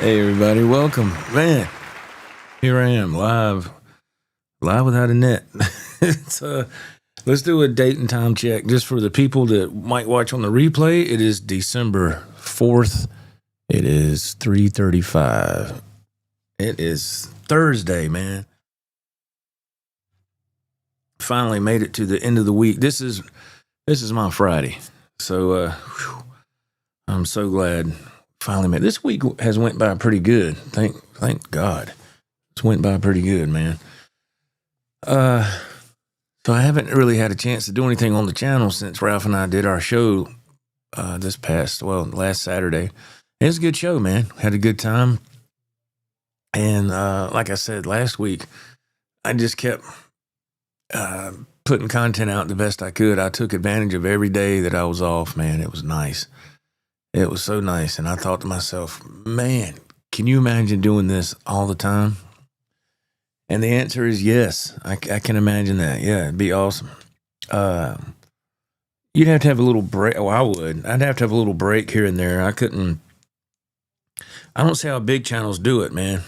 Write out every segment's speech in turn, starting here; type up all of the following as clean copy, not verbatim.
Hey everybody, welcome. Man, here I am, live without a net. Let's do a date and time check just for the people that might watch on the replay. It is December 4th. It is 3:35. It is Thursday, man. Finally made it to the end of the week. This is my Friday. So I'm so glad finally made. This week has went by pretty good. Thank God. It's went by pretty good, man. So I haven't really had a chance to do anything on the channel since Ralph and I did our show last Saturday. It was a good show, man. Had a good time. And like I said last week, I just kept putting content out the best I could. I took advantage of every day that I was off, man. It was nice. It was so nice. And I thought to myself, man, can you imagine doing this all the time? And the answer is yes. I can imagine that. Yeah, it'd be awesome. You'd have to have a little break. Oh, I would. I'd have to have a little break here and there. I don't see how big channels do it, man.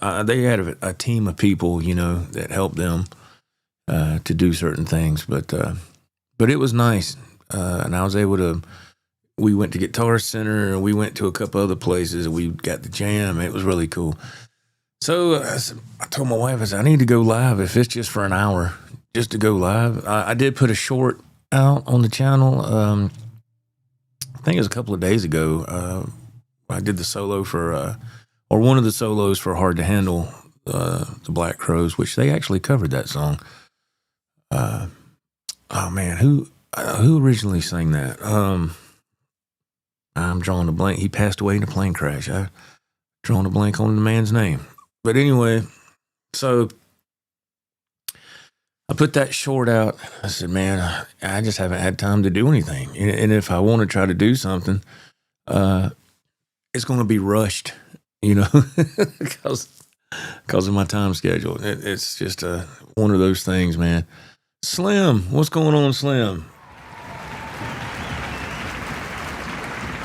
They had a team of people, that helped them to do certain things. But it was nice. And I was able to, we went to Guitar Center, and we went to a couple other places, and we got the jam. It was really cool. So I told my wife, I said, I need to go live if it's just for an hour, just to go live. I did put a short out on the channel. I think it was a couple of days ago. I did the solo for, or one of the solos for Hard to Handle, the Black Crowes, which they actually covered that song. Oh man, who originally sang that? I'm drawing a blank. He passed away in a plane crash. I'm drawing a blank on the man's name. But anyway, so I put that short out. I said, man, I just haven't had time to do anything. And if I want to try to do something, it's going to be rushed, because of my time schedule. It's just one of those things, man. Slim, what's going on, Slim?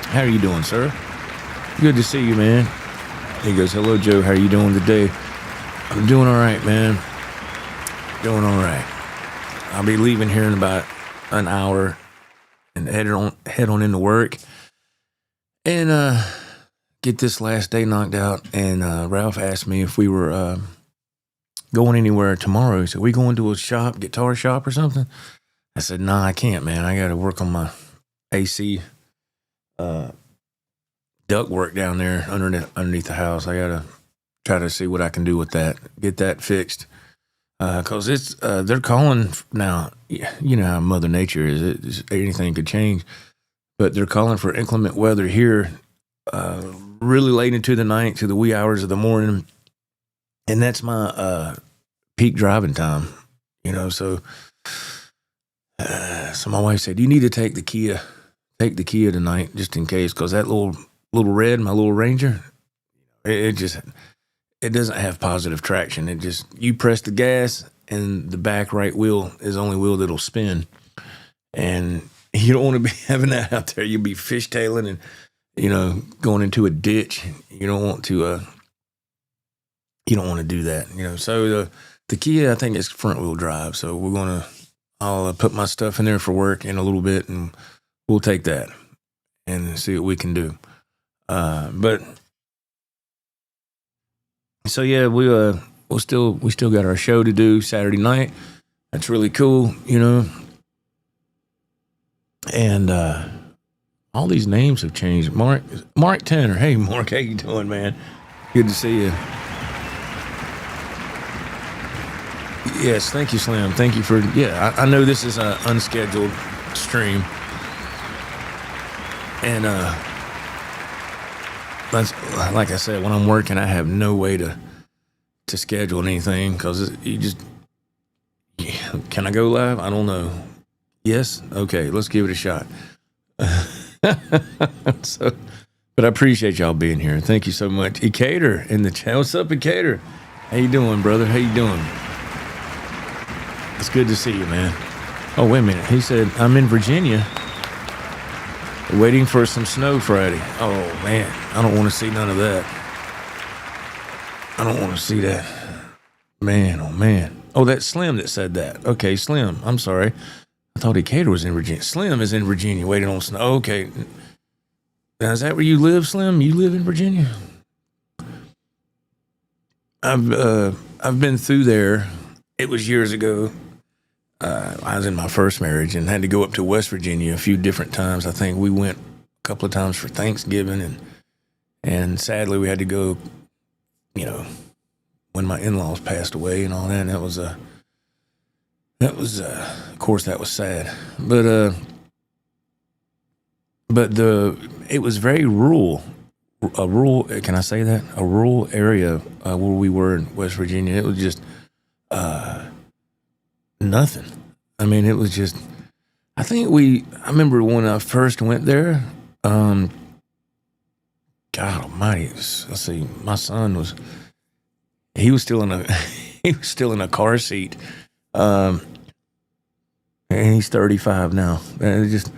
How are you doing, sir? Good to see you, man. He goes, hello, Joe. How are you doing today? I'm doing all right, man. Doing all right. I'll be leaving here in about an hour and head on into work and get this last day knocked out. And Ralph asked me if we were going anywhere tomorrow. He said, we going to a shop, guitar shop or something? I said, nah, I can't, man. I got to work on my AC duct work down there underneath the house. I gotta try to see what I can do with that, get that fixed. Cause it's they're calling now. You know how Mother Nature is. Anything could change, but they're calling for inclement weather here, really late into the night to the wee hours of the morning, and that's my peak driving time. So my wife said, you need to take the Kia tonight just in case, because that little red, my little Ranger, it doesn't have positive traction. It just, you press the gas and the back right wheel is the only wheel that'll spin, and you don't want to be having that out there. You'll be fishtailing and going into a ditch. You don't want to do that. So the Kia, I think, is front wheel drive. So I'll put my stuff in there for work in a little bit, and we'll take that and see what we can do. But so yeah, we still got our show to do Saturday night. That's really cool, And all these names have changed. Mark Tanner. Hey, Mark, how you doing, man? Good to see you. Yes, thank you, Slim. Thank you for. Yeah, I know this is an unscheduled stream. And that's, like I said, when I'm working, I have no way to schedule anything, because can I go live? I don't know. Yes? Okay, let's give it a shot. But I appreciate y'all being here. Thank you so much. Ecater in the chat. What's up, Ecater? How you doing, brother? How you doing? It's good to see you, man. Oh, wait a minute. He said, I'm in Virginia. Waiting for some snow Friday. Oh, man. I don't want to see none of that. I don't want to see that. Man, oh man. Oh, that's Slim that said that. Okay, Slim. I'm sorry. I thought Decatur was in Virginia. Slim is in Virginia waiting on snow. Okay. Now, is that where you live, Slim? You live in Virginia? I've been through there. It was years ago. I was in my first marriage and had to go up to West Virginia a few different times. I think we went a couple of times for Thanksgiving, and sadly we had to go, when my in-laws passed away and all that. And that was of course that was sad, but it was very rural. Can I say that? A rural area where we were in West Virginia. It was just nothing. I mean, it was just, I remember when I first went there, God almighty, let's see, my son he was still in a car seat. And he's 35 now. And it just,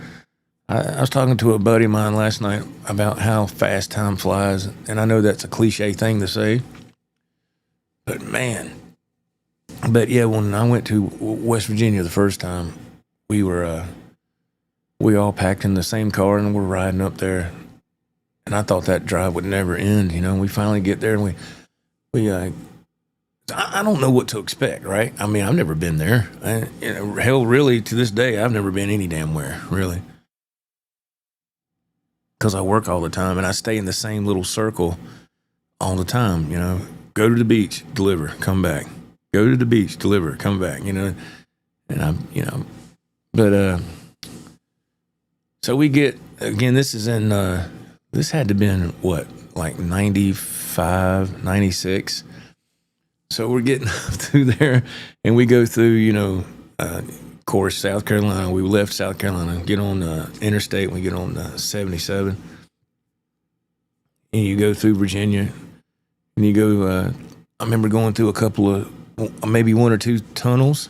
I was talking to a buddy of mine last night about how fast time flies, and I know that's a cliche thing to say, but man. But yeah, when I went to West Virginia the first time, we all packed in the same car and we're riding up there, and I thought that drive would never end. We finally get there, and I don't know what to expect, right? I mean, I've never been there. Hell, really, to this day, I've never been any damn where, really. Because I work all the time, and I stay in the same little circle all the time, Go to the beach, deliver, come back. Go to the beach, deliver, come back, And but, so we get, again, this is in, this had to have been, like 95, 96. So we're getting up through there, and we go through, of course, South Carolina. We left South Carolina, get on the interstate, and we get on 77. And you go through Virginia, and you go, I remember going through a couple of, maybe one or two tunnels,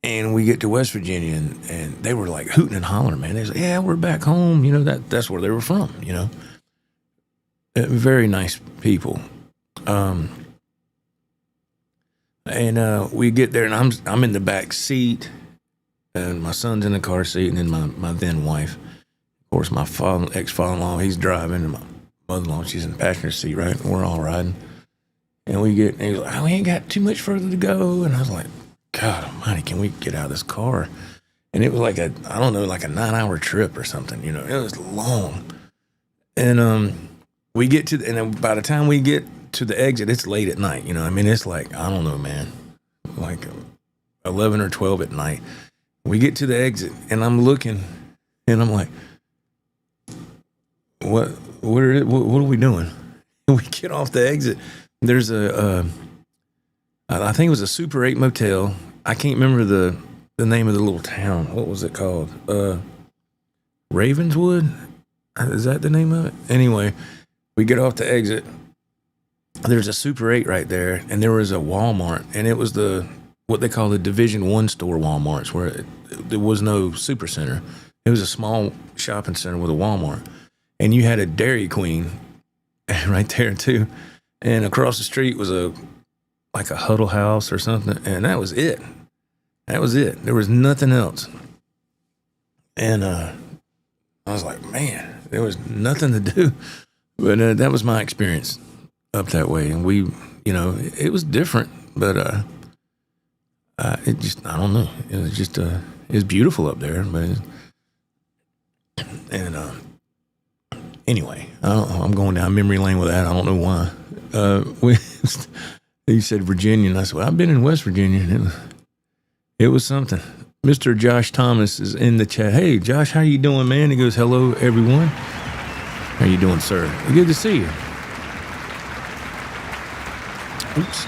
and we get to West Virginia, and they were like hooting and hollering, man. They was like, yeah, we're back home. That's where they were from, Very nice people. And we get there, and I'm in the back seat, and my son's in the car seat, and then my then wife, of course, my ex-father-in-law, he's driving, and my mother-in-law, she's in the passenger seat, right? And we're all riding, and and he's like, we ain't got too much further to go, and I was like, God almighty, can we get out of this car? And it was like a 9-hour trip or something, it was long, and we get to, and then by the time we get to the exit, it's late at night, it's like, I don't know, man, like 11 or 12 at night. We get to the exit, and I'm looking, and I'm like, what are we doing? And we get off the exit. There's I think it was a Super 8 motel. I can't remember the name of the little town. What was it called? Ravenswood? Is that the name of it? Anyway, we get off the exit. There's a Super 8 right there, and there was a Walmart, and it was what they call the Division 1 store Walmarts, where there was no super center. It was a small shopping center with a Walmart, and you had a Dairy Queen right there too, and across the street was like a Huddle House or something, and that was it. There was nothing else, and I was like, man, there was nothing to do, but that was my experience up that way, and we, it was different, but it just, I don't know, it was just it's beautiful up there, but anyway, I'm going down memory lane with that. I don't know why. He said Virginia, and I said, well, I've been in West Virginia, and it was something. Mr. Josh Thomas is in the chat. Hey, Josh, how you doing, man? He goes, hello, everyone. How you doing, sir? Good to see you. Oops.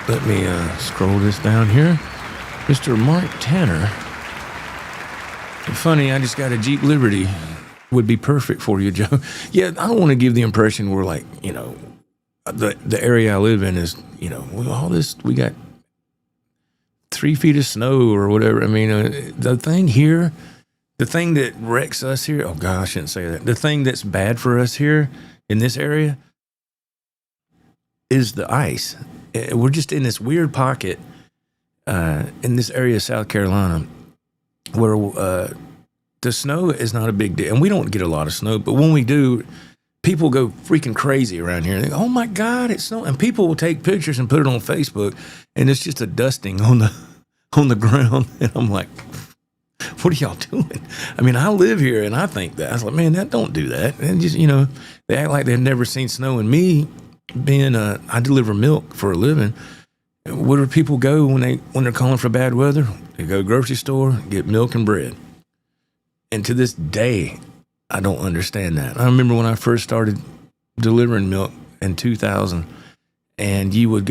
Let me scroll this down here. Mr. Mark Tanner. Funny, I just got a Jeep Liberty. Would be perfect for you, Joe. Yeah, I don't want to give the impression we're like, the area I live in is, all this, we got 3 feet of snow or whatever. I mean, the thing that wrecks us here, oh God, I shouldn't say that. The thing that's bad for us here in this area is the ice. We're just in this weird pocket in this area of South Carolina where the snow is not a big deal. And we don't get a lot of snow, but when we do, people go freaking crazy around here. They go, oh my God, it's snow. And people will take pictures and put it on Facebook, and it's just a dusting on the ground. And I'm like, what are y'all doing? I mean, I live here and I think that. I was like, man, don't do that. And just, they act like they've never seen snow. And me being I deliver milk for a living. Where do people go when they're calling for bad weather? They go to the grocery store, get milk and bread. And to this day, I don't understand that. I remember when I first started delivering milk in 2000, and they would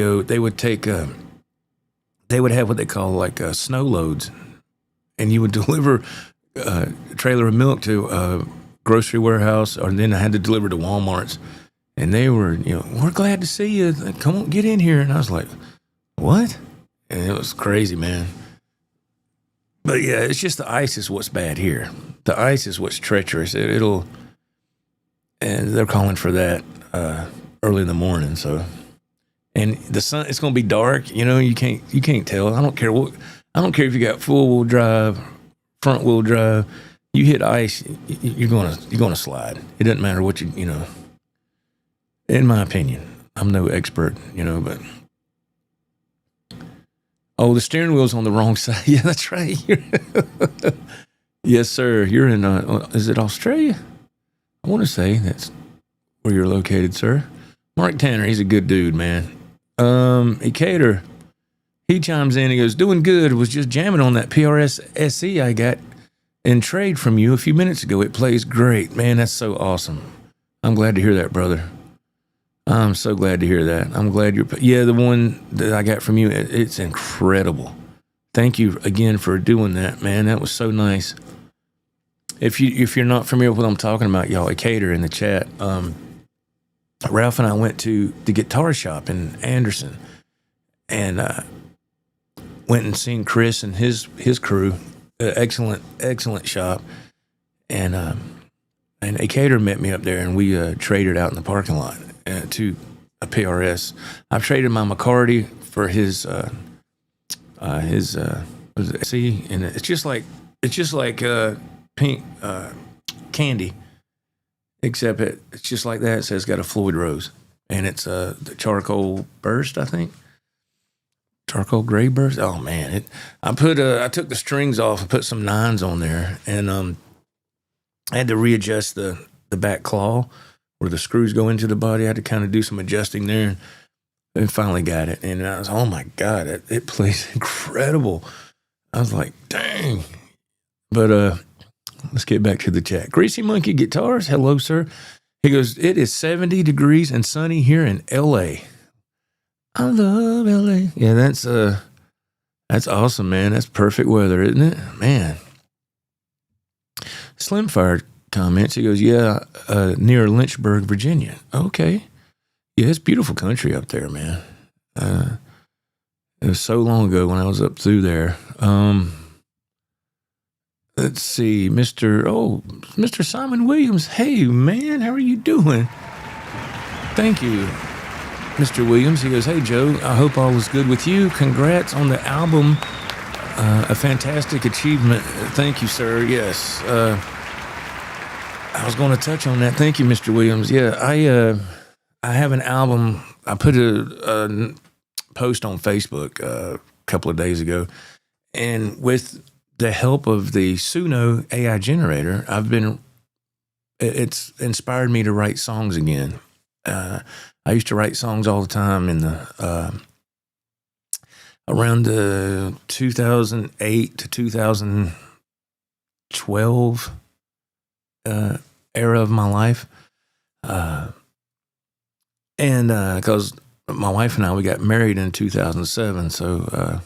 have what they call like snow loads, and you would deliver a trailer of milk to a grocery warehouse, or then I had to deliver to Walmart's, and they were, we're glad to see you. Come on, get in here. And I was like, what? And it was crazy, man. But yeah, it's just the ice is what's bad here. The ice is what's treacherous. And they're calling for that early in the morning. So, and the sun, it's going to be dark. You can't tell. I don't care if you got full wheel drive, front wheel drive. You hit ice, you're gonna slide. It doesn't matter what in my opinion. I'm no expert, but. Oh, the steering wheel's on the wrong side. Yeah, that's right. Yes, sir. You're in, is it Australia? I want to say that's where you're located, sir. Mark Tanner, he's a good dude, man. Ecater, he chimes in. He goes, doing good. Was just jamming on that PRS SE I got in trade from you a few minutes ago. It plays great. Man, that's so awesome. I'm glad to hear that, brother. I'm so glad to hear that. I'm glad the one that I got from you, it's incredible. Thank you again for doing that, man. That was so nice. If you're not familiar with what I'm talking about, y'all, Ecater in the chat, Ralph and I went to the guitar shop in Anderson and went and seen Chris and his crew. Excellent shop. And Ecater met me up there, and we traded out in the parking lot. To a PRS. I've traded my McCarty for his see, and it's just like pink candy, except it's just like that. It says got a Floyd Rose, and it's the charcoal burst, I think. Charcoal gray burst. Oh man, I took the strings off and put some nines on there, and I had to readjust the back claw where the screws go into the body. I had to kind of do some adjusting there, and finally got it. And I was, oh my God, it plays incredible. I was like, dang. But let's get back to the chat. Greasy Monkey Guitars, hello, sir. He goes, it is 70 degrees and sunny here in L.A. I love L.A. Yeah, that's awesome, man. That's perfect weather, isn't it? Man. Slimfire comments. He goes, yeah, near Lynchburg, Virginia. Okay. Yeah, it's beautiful country up there, man. It was so long ago when I was up through there. Let's see, Mr. Simon Williams. Hey, man, how are you doing? Thank you, Mr. Williams. He goes, hey, Joe, I hope all is good with you. Congrats on the album. A fantastic achievement. Thank you, sir. Yes. I was going to touch on that. Thank you, Mr. Williams. Yeah, I have an album. I put a post on Facebook a couple of days ago, and with the help of the Suno AI generator, it's inspired me to write songs again. I used to write songs all the time in the around the 2008 to 2012 era of my life. And because my wife and I, we got married in 2007, so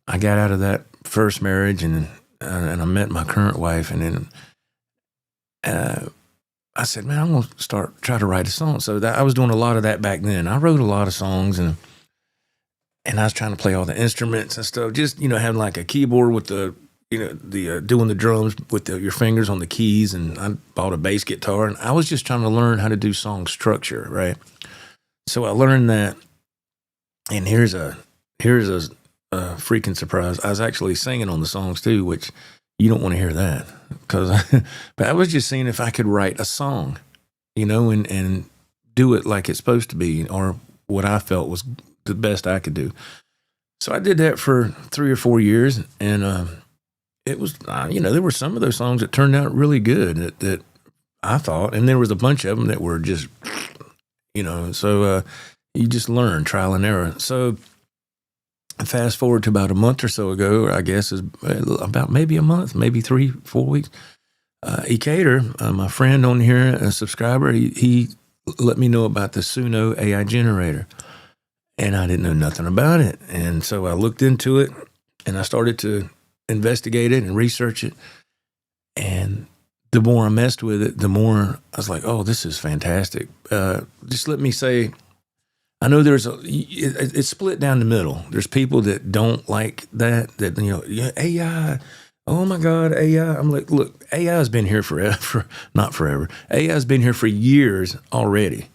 I got out of that first marriage, and I met my current wife, and then I said, man, I'm going to try to write a song. So I was doing a lot of that back then. I wrote a lot of songs, and I was trying to play all the instruments and stuff, just, having like a keyboard with the doing the drums with your fingers on the keys, and I bought a bass guitar, and I was just trying to learn how to do song structure, right? So I learned that, and here's a freaking surprise. I was actually singing on the songs too, which you don't want to hear that because, but I was just seeing if I could write a song, and do it like it's supposed to be, or what I felt was the best I could do. So I did that for 3 or 4 years, and it was, there were some of those songs that turned out really good that I thought, and there was a bunch of them that were just, so you just learn trial and error. So fast forward to about a month or so ago, I guess is about maybe a month, maybe 3-4 weeks. Ecater, my friend on here, a subscriber, he let me know about the Suno AI generator, and I didn't know nothing about it. And so I looked into it, and I started to investigate it and research it. And the more I messed with it, the more I was like, oh, this is fantastic. Just let me say, I know it's split down the middle. There's people that don't like that AI, oh my God, AI. I'm like, look, AI has been here forever, not forever. AI has been here for years already,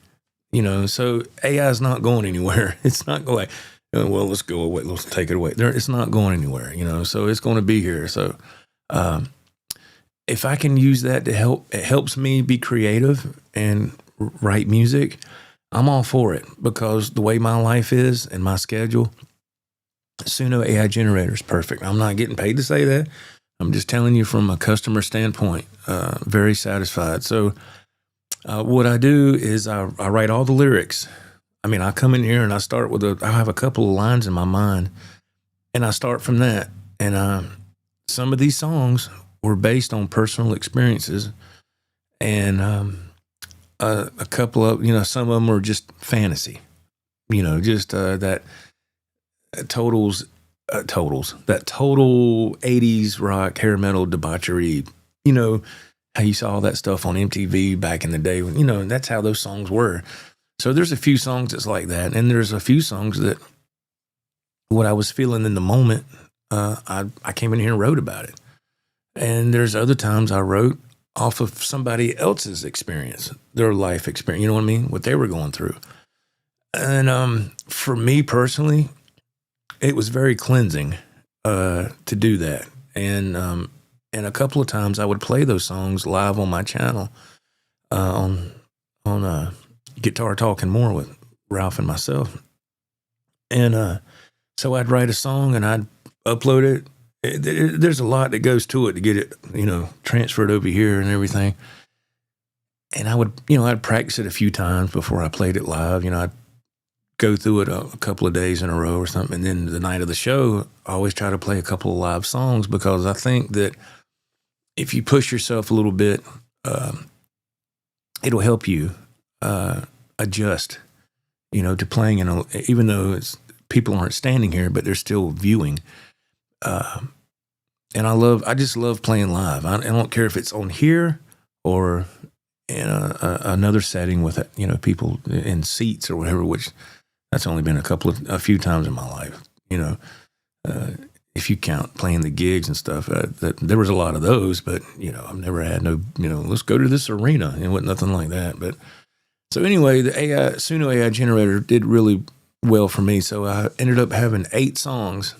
so AI is not going anywhere. It's not going like, well, let's go away. Let's take it away. It's not going anywhere, so it's going to be here. So if I can use that to help, it helps me be creative and write music, I'm all for it, because the way my life is and my schedule, Suno AI generator is perfect. I'm not getting paid to say that. I'm just telling you from a customer standpoint, very satisfied. So what I do is I write all the lyrics. I mean, I come in here and I start with I have a couple of lines in my mind, and I start from that. And some of these songs were based on personal experiences, and a couple of, some of them were just fantasy, just that that total 80s rock, hair metal debauchery, how you saw that stuff on MTV back in the day, when, that's how those songs were. So there's a few songs that's like that. And there's a few songs that what I was feeling in the moment, I came in here and wrote about it. And there's other times I wrote off of somebody else's experience, their life experience, you know what I mean? What they were going through. And for me personally, it was very cleansing to do that. And a couple of times I would play those songs live on my channel on Guitar Talking More with Ralph and myself. And so I'd write a song and I'd upload it. There's a lot that goes to it to get it, transferred over here and everything. And I would, I'd practice it a few times before I played it live. I'd go through it a couple of days in a row or something. And then the night of the show, I always try to play a couple of live songs, because I think that if you push yourself a little bit, it'll help you adjust, to playing even though people aren't standing here, but they're still viewing. And I just love playing live. I don't care if it's on here or in another setting with people in seats or whatever, which that's only been a few times in my life. If you count playing the gigs and stuff, that there was a lot of those, but I've never had let's go to this arena. It wasn't nothing like that. But so anyway, the Suno AI generator did really well for me. So I ended up having 8 songs.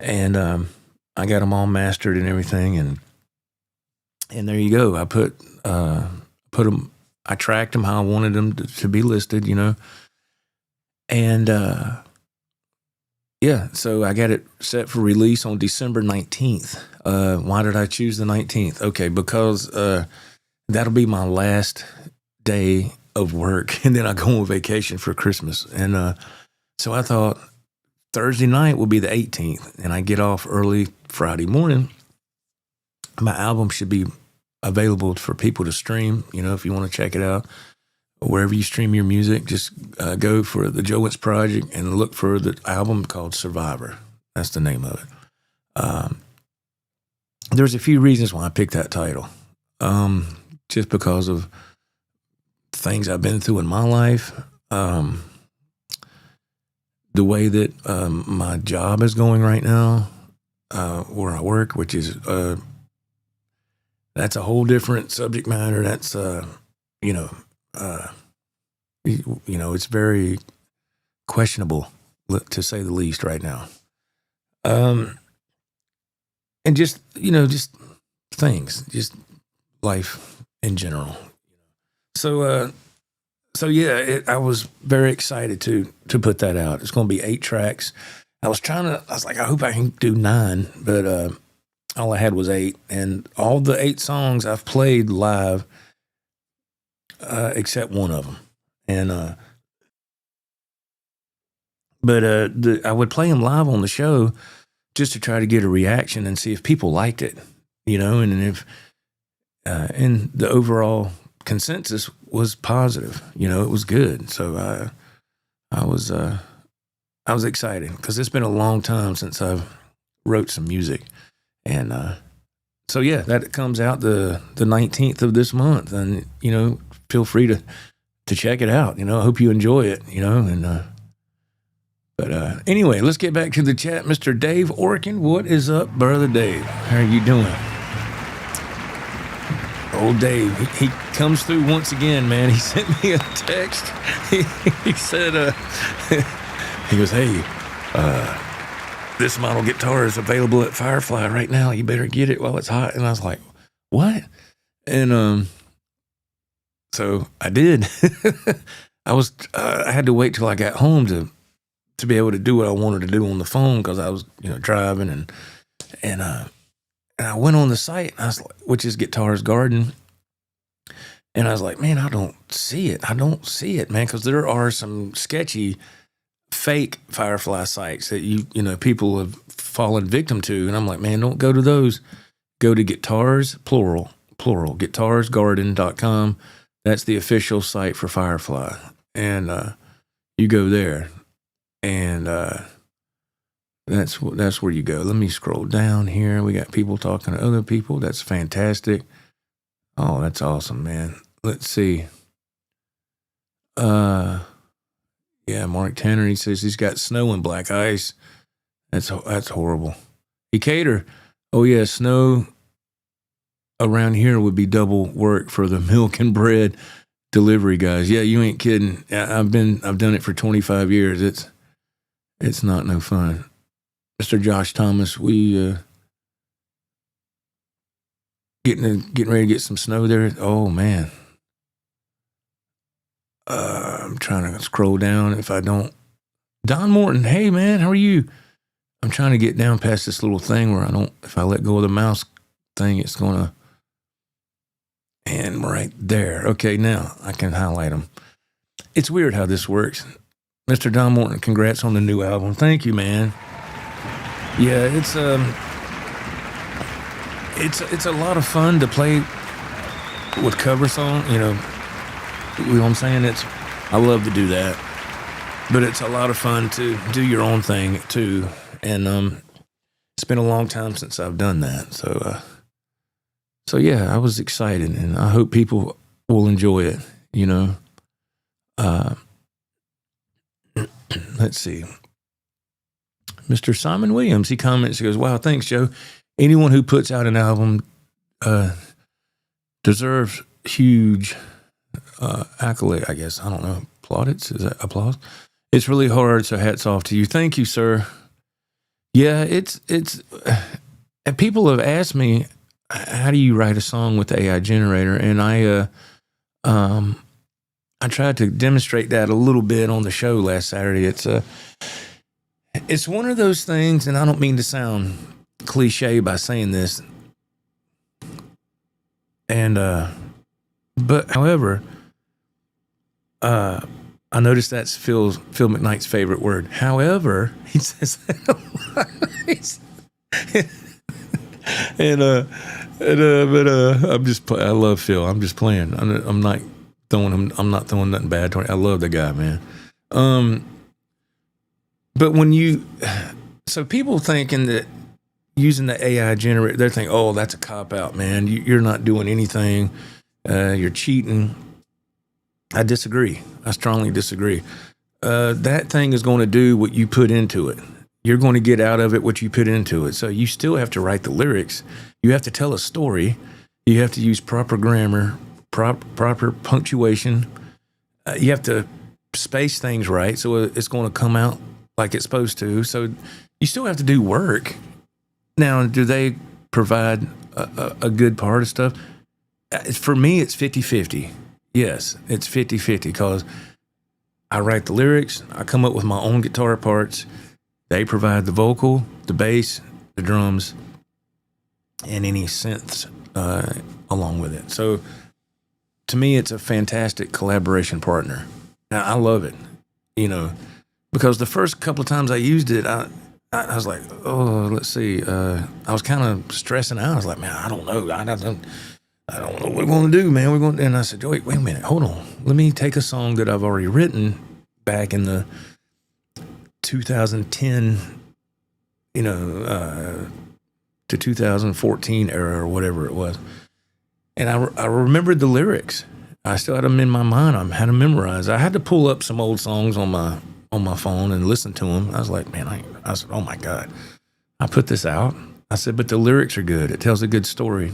And I got them all mastered and everything, and there you go. I put them. I tracked them how I wanted them to be listed, and yeah. So I got it set for release on December 19th. Why did I choose the 19th? Okay, because that'll be my last day of work, and then I go on vacation for Christmas, and so I thought Thursday night will be the 18th, and I get off early Friday morning. My album should be available for people to stream, if you want to check it out. Wherever you stream your music, just go for the Joe Wentz Project and look for the album called Survivor. That's the name of it. There's a few reasons why I picked that title. Just because of things I've been through in my life. The way that my job is going right now, where I work, which is that's a whole different subject matter. That's it's very questionable, to say the least, right now. And just things, just life in general. So yeah, I was very excited to put that out. It's going to be 8 tracks. I was like, I hope I can do 9, but all I had was 8. And all the 8 songs I've played live, except one of them. And, but I would play them live on the show just to try to get a reaction and see if people liked it, and if, and the overall consensus was positive, it was good. So I was excited because it's been a long time since I've wrote some music. And, so yeah, that comes out the 19th of this month, and, feel free to check it out. I hope you enjoy it, but anyway, let's get back to the chat. Mr. Dave Orkin, what is up, brother Dave? How are you doing? Old Dave, he comes through once again, man. He sent me a text. He said, he goes, hey, this model guitar is available at Firefly right now. You better get it while it's hot. And I was like, what? And so I did. I had to wait till I got home to be able to do what I wanted to do on the phone, because I was, driving, and I went on the site, and I was like, which is Guitars Garden, and I was like, man, I don't see it, man, because there are some sketchy fake Firefly sites that people have fallen victim to, and I'm like, man, don't go to those. Go to Guitars, plural, guitarsgarden.com. That's the official site for Firefly, and you go there. And that's where you go. Let me scroll down here. We got people talking to other people. That's fantastic. Oh, that's awesome, man. Let's see. Yeah, Mark Tanner, he says he's got snow and black ice. That's horrible. Decatur, oh yeah, snow around here would be double work for the milk and bread delivery guys. Yeah, you ain't kidding. I've done it for 25 years. It's not no fun. Mr. Josh Thomas, we getting ready to get some snow there. Oh man. I'm trying to scroll down if I don't. Don Morton, hey man, how are you? I'm trying to get down past this little thing where if I let go of the mouse thing, it's gonna. And right there. Okay, now I can highlight them. It's weird how this works. Mr. Don Morton, congrats on the new album. Thank you, man. Yeah, it's a lot of fun to play with cover song. You know what I'm saying? I love to do that, but it's a lot of fun to do your own thing too. And it's been a long time since I've done that. So yeah, I was excited, and I hope people will enjoy it. Let's see. Mr. Simon Williams, he comments, he goes, wow, thanks, Joe. Anyone who puts out an album deserves huge accolade, I guess. I don't know. Plaudits? Is that applause? It's really hard, so hats off to you. Thank you, sir. Yeah, it's and people have asked me, how do you write a song with the AI generator? And I tried to demonstrate that a little bit on the show last Saturday. It's one of those things, and I don't mean to sound cliche by saying this. And but however, I noticed that's Phil McKnight's favorite word. However, he says that a lot. But I love Phil. I'm just playing. I'm not throwing nothing bad to him. I love the guy, man. But so people thinking that using the AI generator, they're thinking, oh, that's a cop out, man. You're not doing anything. You're cheating. I disagree. I strongly disagree. That thing is going to do what you put into it. You're going to get out of it what you put into it. So you still have to write the lyrics. You have to tell a story. You have to use proper grammar, proper punctuation. You have to space things right, so it's going to come out like it's supposed to. So you still have to do work. Now, do they provide a good part of stuff? For me, it's 50-50. Yes, it's 50-50 because I write the lyrics, I come up with my own guitar parts, they provide the vocal, the bass, the drums, and any synths along with it. So to me, it's a fantastic collaboration partner. Now, I love it, because the first couple of times I used it, I was like, oh, let's see. I was kind of stressing out. I was like, man, I don't know. I don't know what we're going to do, man. And I said, wait a minute. Hold on. Let me take a song that I've already written back in the 2010, to 2014 era or whatever it was. And I remembered the lyrics. I still had them in my mind. I had them memorized. I had to pull up some old songs on my phone and listen to them. I was like, man, I said, oh my God, I put this out. I said, but the lyrics are good. It tells a good story.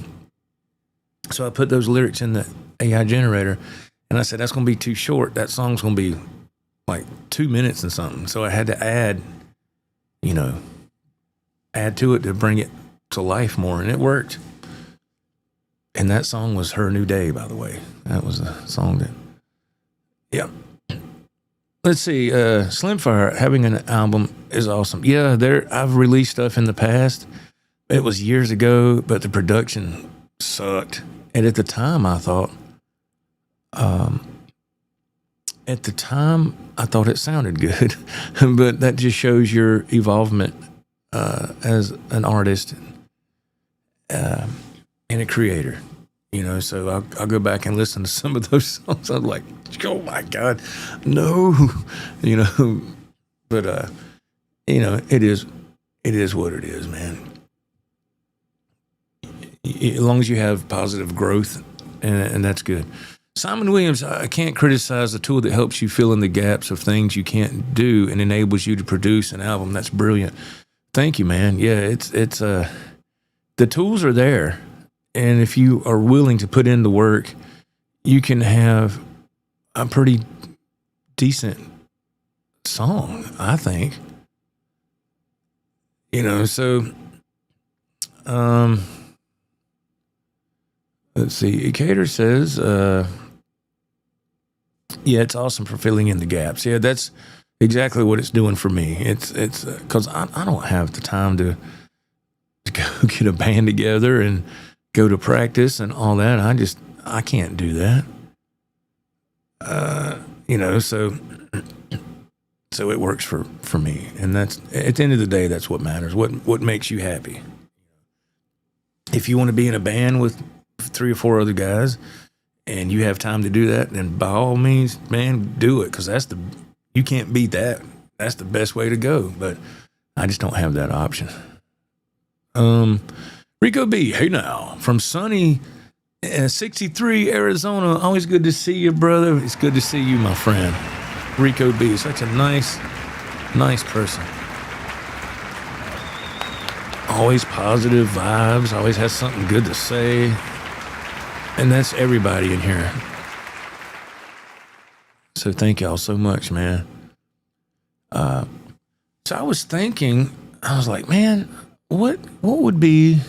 So I put those lyrics in the AI generator, and I said, that's going to be too short. That song's going to be like 2 minutes and something. So I had to add to it to bring it to life more, and it worked. And that song was Her New Day, by the way. That was a song that, yeah. Let's see, Slimfire, having an album is awesome. Yeah, I've released stuff in the past. It was years ago, but the production sucked. And at the time, I thought, it sounded good. But that just shows your evolvement as an artist and a creator. So I'll go back and listen to some of those songs. I'm like, oh my God, no, but it is what it is, man. As long as you have positive growth, and that's good. Simon Williams, I can't criticize the tool that helps you fill in the gaps of things you can't do and enables you to produce an album. That's brilliant. Thank you, man. Yeah, it's the tools are there. And if you are willing to put in the work, you can have a pretty decent song, I think. So, let's see. Cater says, yeah, it's awesome for filling in the gaps. Yeah, that's exactly what it's doing for me. It's because I don't have the time to go get a band together and go to practice and all that. I can't do that. So it works for me. And that's, at the end of the day, that's what matters. What makes you happy? If you want to be in a band with 3 or 4 other guys and you have time to do that, then by all means, man, do it. Cause you can't beat that. That's the best way to go. But I just don't have that option. Rico B, hey now, from sunny 63 Arizona. Always good to see you, brother. It's good to see you, my friend. Rico B, such a nice person. Always positive vibes, always has something good to say. And that's everybody in here. So thank y'all so much, man. So I was thinking, I was like, man, what would be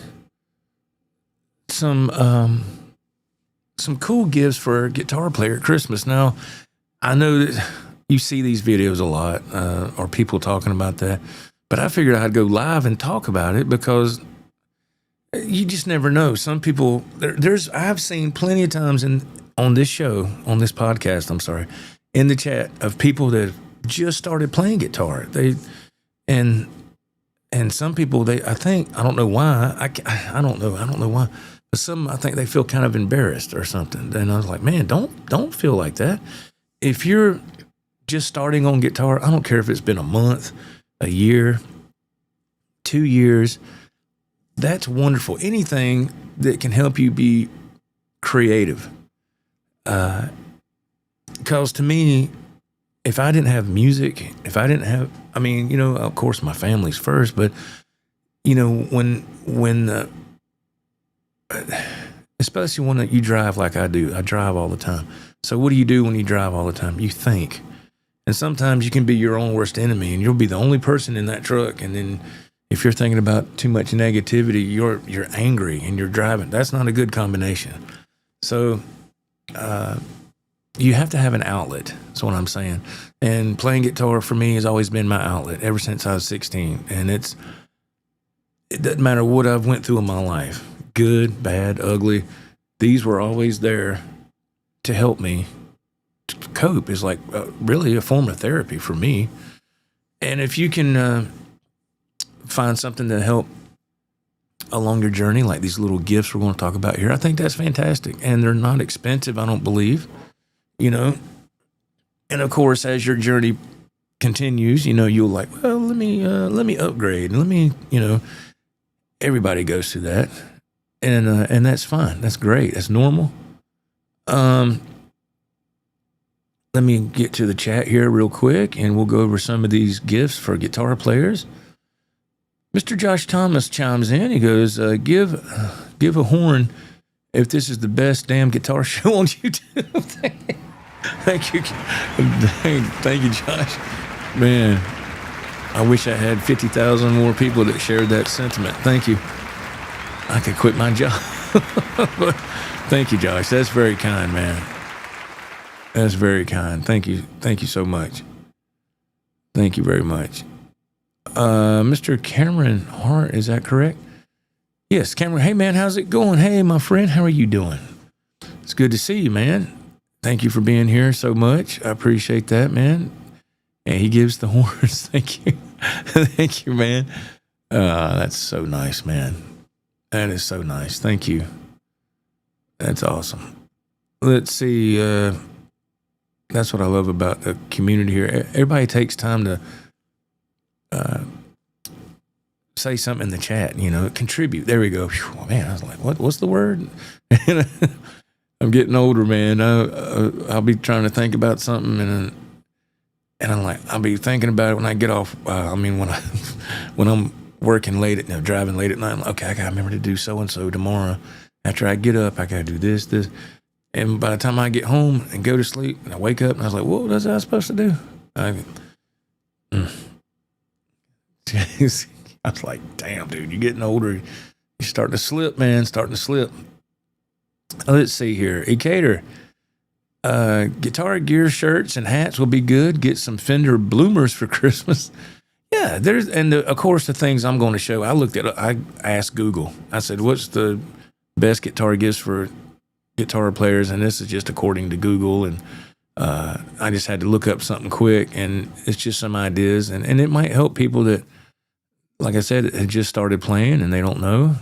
some cool gifts for a guitar player at Christmas? Now, I know that you see these videos a lot, or people talking about that, but I figured I'd go live and talk about it because you just never know. Some people, I've seen plenty of times on this podcast, in the chat of people that just started playing guitar. And some people, I don't know why. I don't know why. But some, I think they feel kind of embarrassed or something. And I was like, man, don't feel like that. If you're just starting on guitar, I don't care if it's been a month, a year, 2 years. That's wonderful. Anything that can help you be creative. Because to me, if I didn't have music, of course my family's first, but when especially when you drive like I do, I drive all the time. So what do you do when you drive all the time? You think. And sometimes you can be your own worst enemy, and you'll be the only person in that truck. And then if you're thinking about too much negativity, you're angry and you're driving. That's not a good combination. So you have to have an outlet. That's what I'm saying. And playing guitar for me has always been my outlet ever since I was 16. And it doesn't matter what I've went through in my life, good, bad, ugly. These were always there to help me to cope. Is like really a form of therapy for me. And if you can find something to help along your journey, like these little gifts we're going to talk about here, I think that's fantastic. And they're not expensive, I don't believe, you know. And of course, as your journey continues, you know, you'll like, well, let me upgrade. Let me, you know, everybody goes through that. And that's fine. That's great. That's normal. Let me get to the chat here real quick, and we'll go over some of these gifts for guitar players. Mr. Josh Thomas chimes in. He goes, give a horn if this is the best damn guitar show on YouTube. Thank you. Thank you, Josh. Man, I wish I had 50,000 more people that shared that sentiment. Thank you. I could quit my job. But thank you, Josh. That's very kind, man. That's very kind. Thank you. Thank you so much. Thank you very much. Mr. Cameron Hart, is that correct? Yes, Cameron. Hey, man, how's it going? Hey, my friend, how are you doing? It's good to see you, man. Thank you for being here so much. I appreciate that, man. And he gives the horns. Thank you. Thank you, man. That's so nice, man. That is so nice. Thank you. That's awesome. Let's see. That's what I love about the community here. Everybody takes time to say something in the chat, you know, contribute. There we go. Whew, man, I was like, what's the word? I'm getting older, man. I'll be trying to think about something, and I'm like, I'll be thinking about it when I get off. When I'm working late at, driving late at night, I'm like, okay, I gotta remember to do so and so tomorrow. After I get up, I gotta do this. And by the time I get home and go to sleep, and I wake up, and I was like, what was I supposed to do? I was like, damn, dude, you're getting older. You're starting to slip, man. Starting to slip. Let's see here. Ecater. Guitar gear shirts and hats will be good. Get some Fender bloomers for Christmas. Yeah, of course, the things I'm going to show, I asked Google. I said, what's the best guitar gifts for guitar players? And this is just according to Google. And I just had to look up something quick, and it's just some ideas. And it might help people that, like I said, had just started playing and they don't know.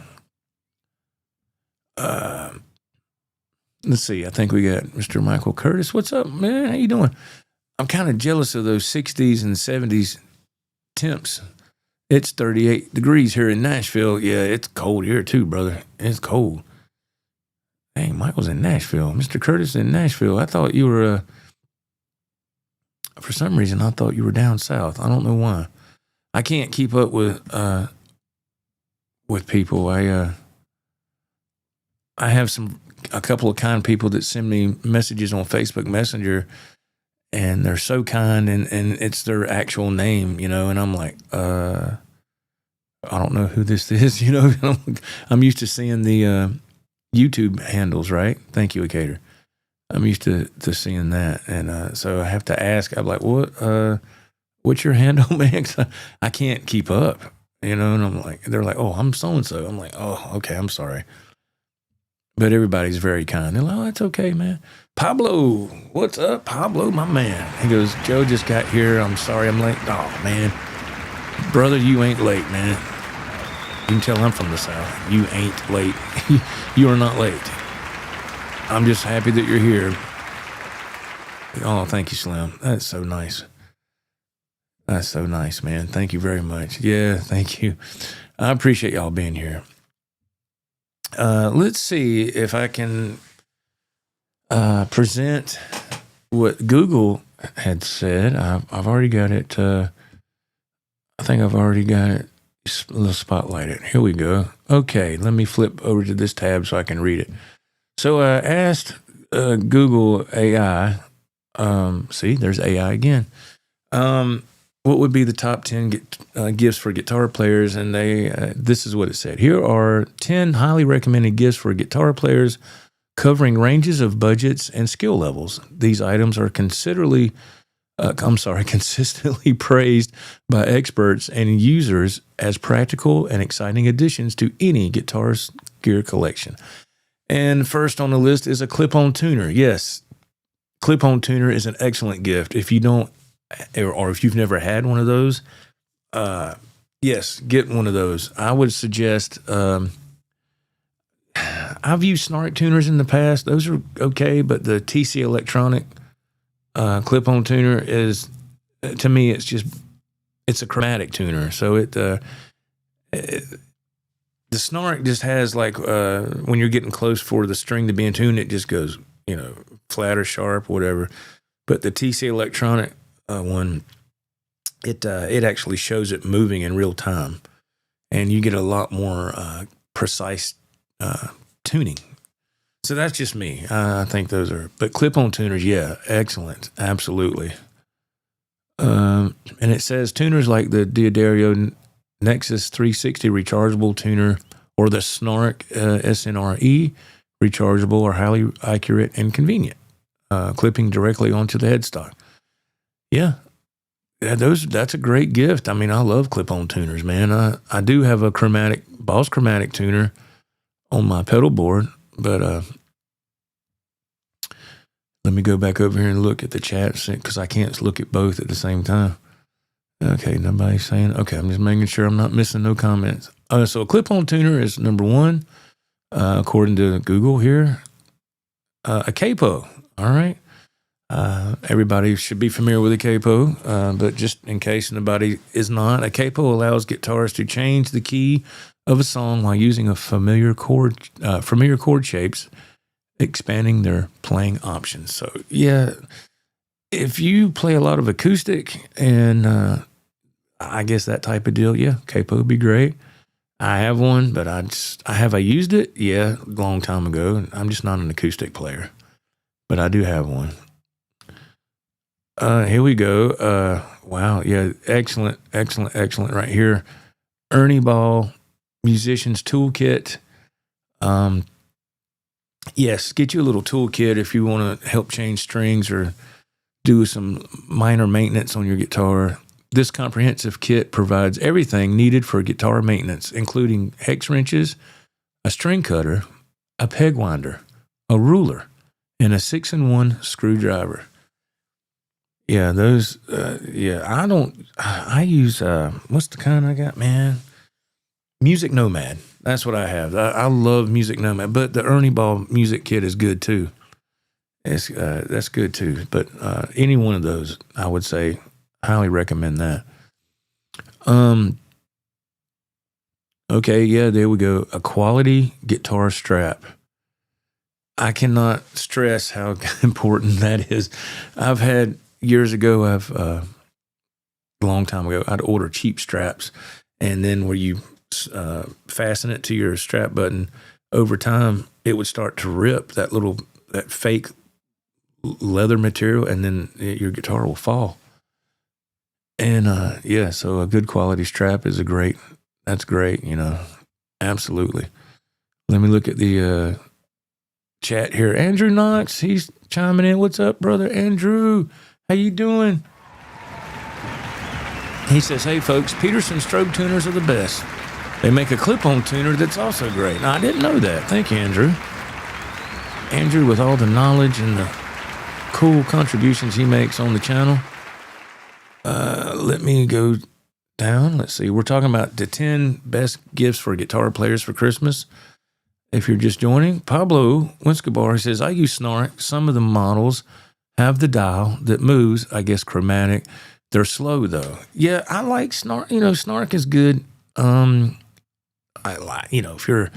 Let's see. I think we got Mr. Michael Curtis. What's up, man? How you doing? I'm kind of jealous of those 60s and 70s temps. It's 38 degrees here in Nashville. Yeah, it's cold here too, brother. It's cold. Dang, Michael's in Nashville. Mr. Curtis in Nashville. I thought you were, for some reason, I thought you were down south. I don't know why. I can't keep up with people. I have a couple of kind people that send me messages on Facebook Messenger, and they're so kind, and it's their actual name, you know, and I'm like, I don't know who this is, you know. I'm used to seeing the YouTube handles, right? Thank you, Acater. I'm used to seeing that, and so I have to ask. I'm like, what's your handle, man? 'Cause I can't keep up, you know. And I'm like, they're like, oh, I'm so and so. I'm like, oh, okay, I'm sorry. But everybody's very kind. They're like, oh, it's okay, man. Pablo, what's up, Pablo, my man? He goes, Joe just got here. I'm sorry I'm late. Oh, man. Brother, you ain't late, man. You can tell I'm from the South. You ain't late. You are not late. I'm just happy that you're here. Oh, thank you, Slim. That's so nice. That's so nice, man. Thank you very much. Yeah, thank you. I appreciate y'all being here. Let's see if I can present what Google had said. I've already got it. I think I've already got it. Let's spotlight it. Here we go. Okay, let me flip over to this tab so I can read it. So I asked Google AI. See, there's AI again. What would be the top 10 gifts for guitar players? And this is what it said. Here are 10 highly recommended gifts for guitar players covering ranges of budgets and skill levels. These items are consistently praised by experts and users as practical and exciting additions to any guitar gear collection. And first on the list is a clip-on tuner. Yes, clip-on tuner is an excellent gift. If you don't, or if you've never had one of those, yes, get one of those. I would suggest, I've used Snark tuners in the past. Those are okay, but the TC Electronic clip-on tuner is, to me, it's a chromatic tuner. So the Snark just has like, when you're getting close for the string to be in tune, it just goes, flat or sharp, whatever. But the TC Electronic one, it actually shows it moving in real time, and you get a lot more precise tuning. So that's just me. I think those are, but clip-on tuners, yeah, excellent, absolutely. And it says tuners like the D'Addario Nexus 360 rechargeable tuner or the Snark SNRE rechargeable are highly accurate and convenient, clipping directly onto the headstock. Yeah, that's a great gift. I mean, I love clip-on tuners, man. I do have a Boss chromatic tuner on my pedal board, but let me go back over here and look at the chat because I can't look at both at the same time. Okay, nobody's saying. Okay, I'm just making sure I'm not missing no comments. So a clip-on tuner is number one, according to Google here. A capo, all right. Everybody should be familiar with a capo, but just in case nobody is not, a capo allows guitarists to change the key of a song while using familiar chord shapes, expanding their playing options. So yeah, if you play a lot of acoustic and I guess that type of deal, yeah, capo would be great. I have one, but I used it? Yeah, a long time ago. I'm just not an acoustic player, but I do have one. Here we go. Wow. Yeah. Excellent right here. Ernie Ball Musician's Toolkit. Yes, get you a little toolkit if you want to help change strings or do some minor maintenance on your guitar. This comprehensive kit provides everything needed for guitar maintenance, including hex wrenches, a string cutter, a peg winder, a ruler, and a 6-in-1 screwdriver. Yeah, those, I use, what's the kind I got, man? Music Nomad. That's what I have. I love Music Nomad, but the Ernie Ball music kit is good too. That's good too. But any one of those, I would say, highly recommend that. Okay, yeah, there we go. A quality guitar strap. I cannot stress how important that is. I've had years ago, a long time ago, I'd order cheap straps, and then where you fasten it to your strap button, over time, it would start to rip that fake leather material, and then your guitar will fall. And so a good quality strap is that's great, absolutely. Let me look at the chat here. Andrew Knox, he's chiming in. What's up, brother Andrew? How you doing? He says, hey folks, Peterson strobe tuners are the best. They make a clip-on tuner that's also great. Now, I didn't know that. Thank you, Andrew. Andrew, with all the knowledge and the cool contributions he makes on the channel. Let me go down. Let's see. We're talking about the 10 best gifts for guitar players for Christmas. If you're just joining, Pablo Winscabar says, I use Snark. Some of the models have the dial that moves, I guess chromatic. They're slow though. Yeah, I like Snark. Snark is good. I like, if you're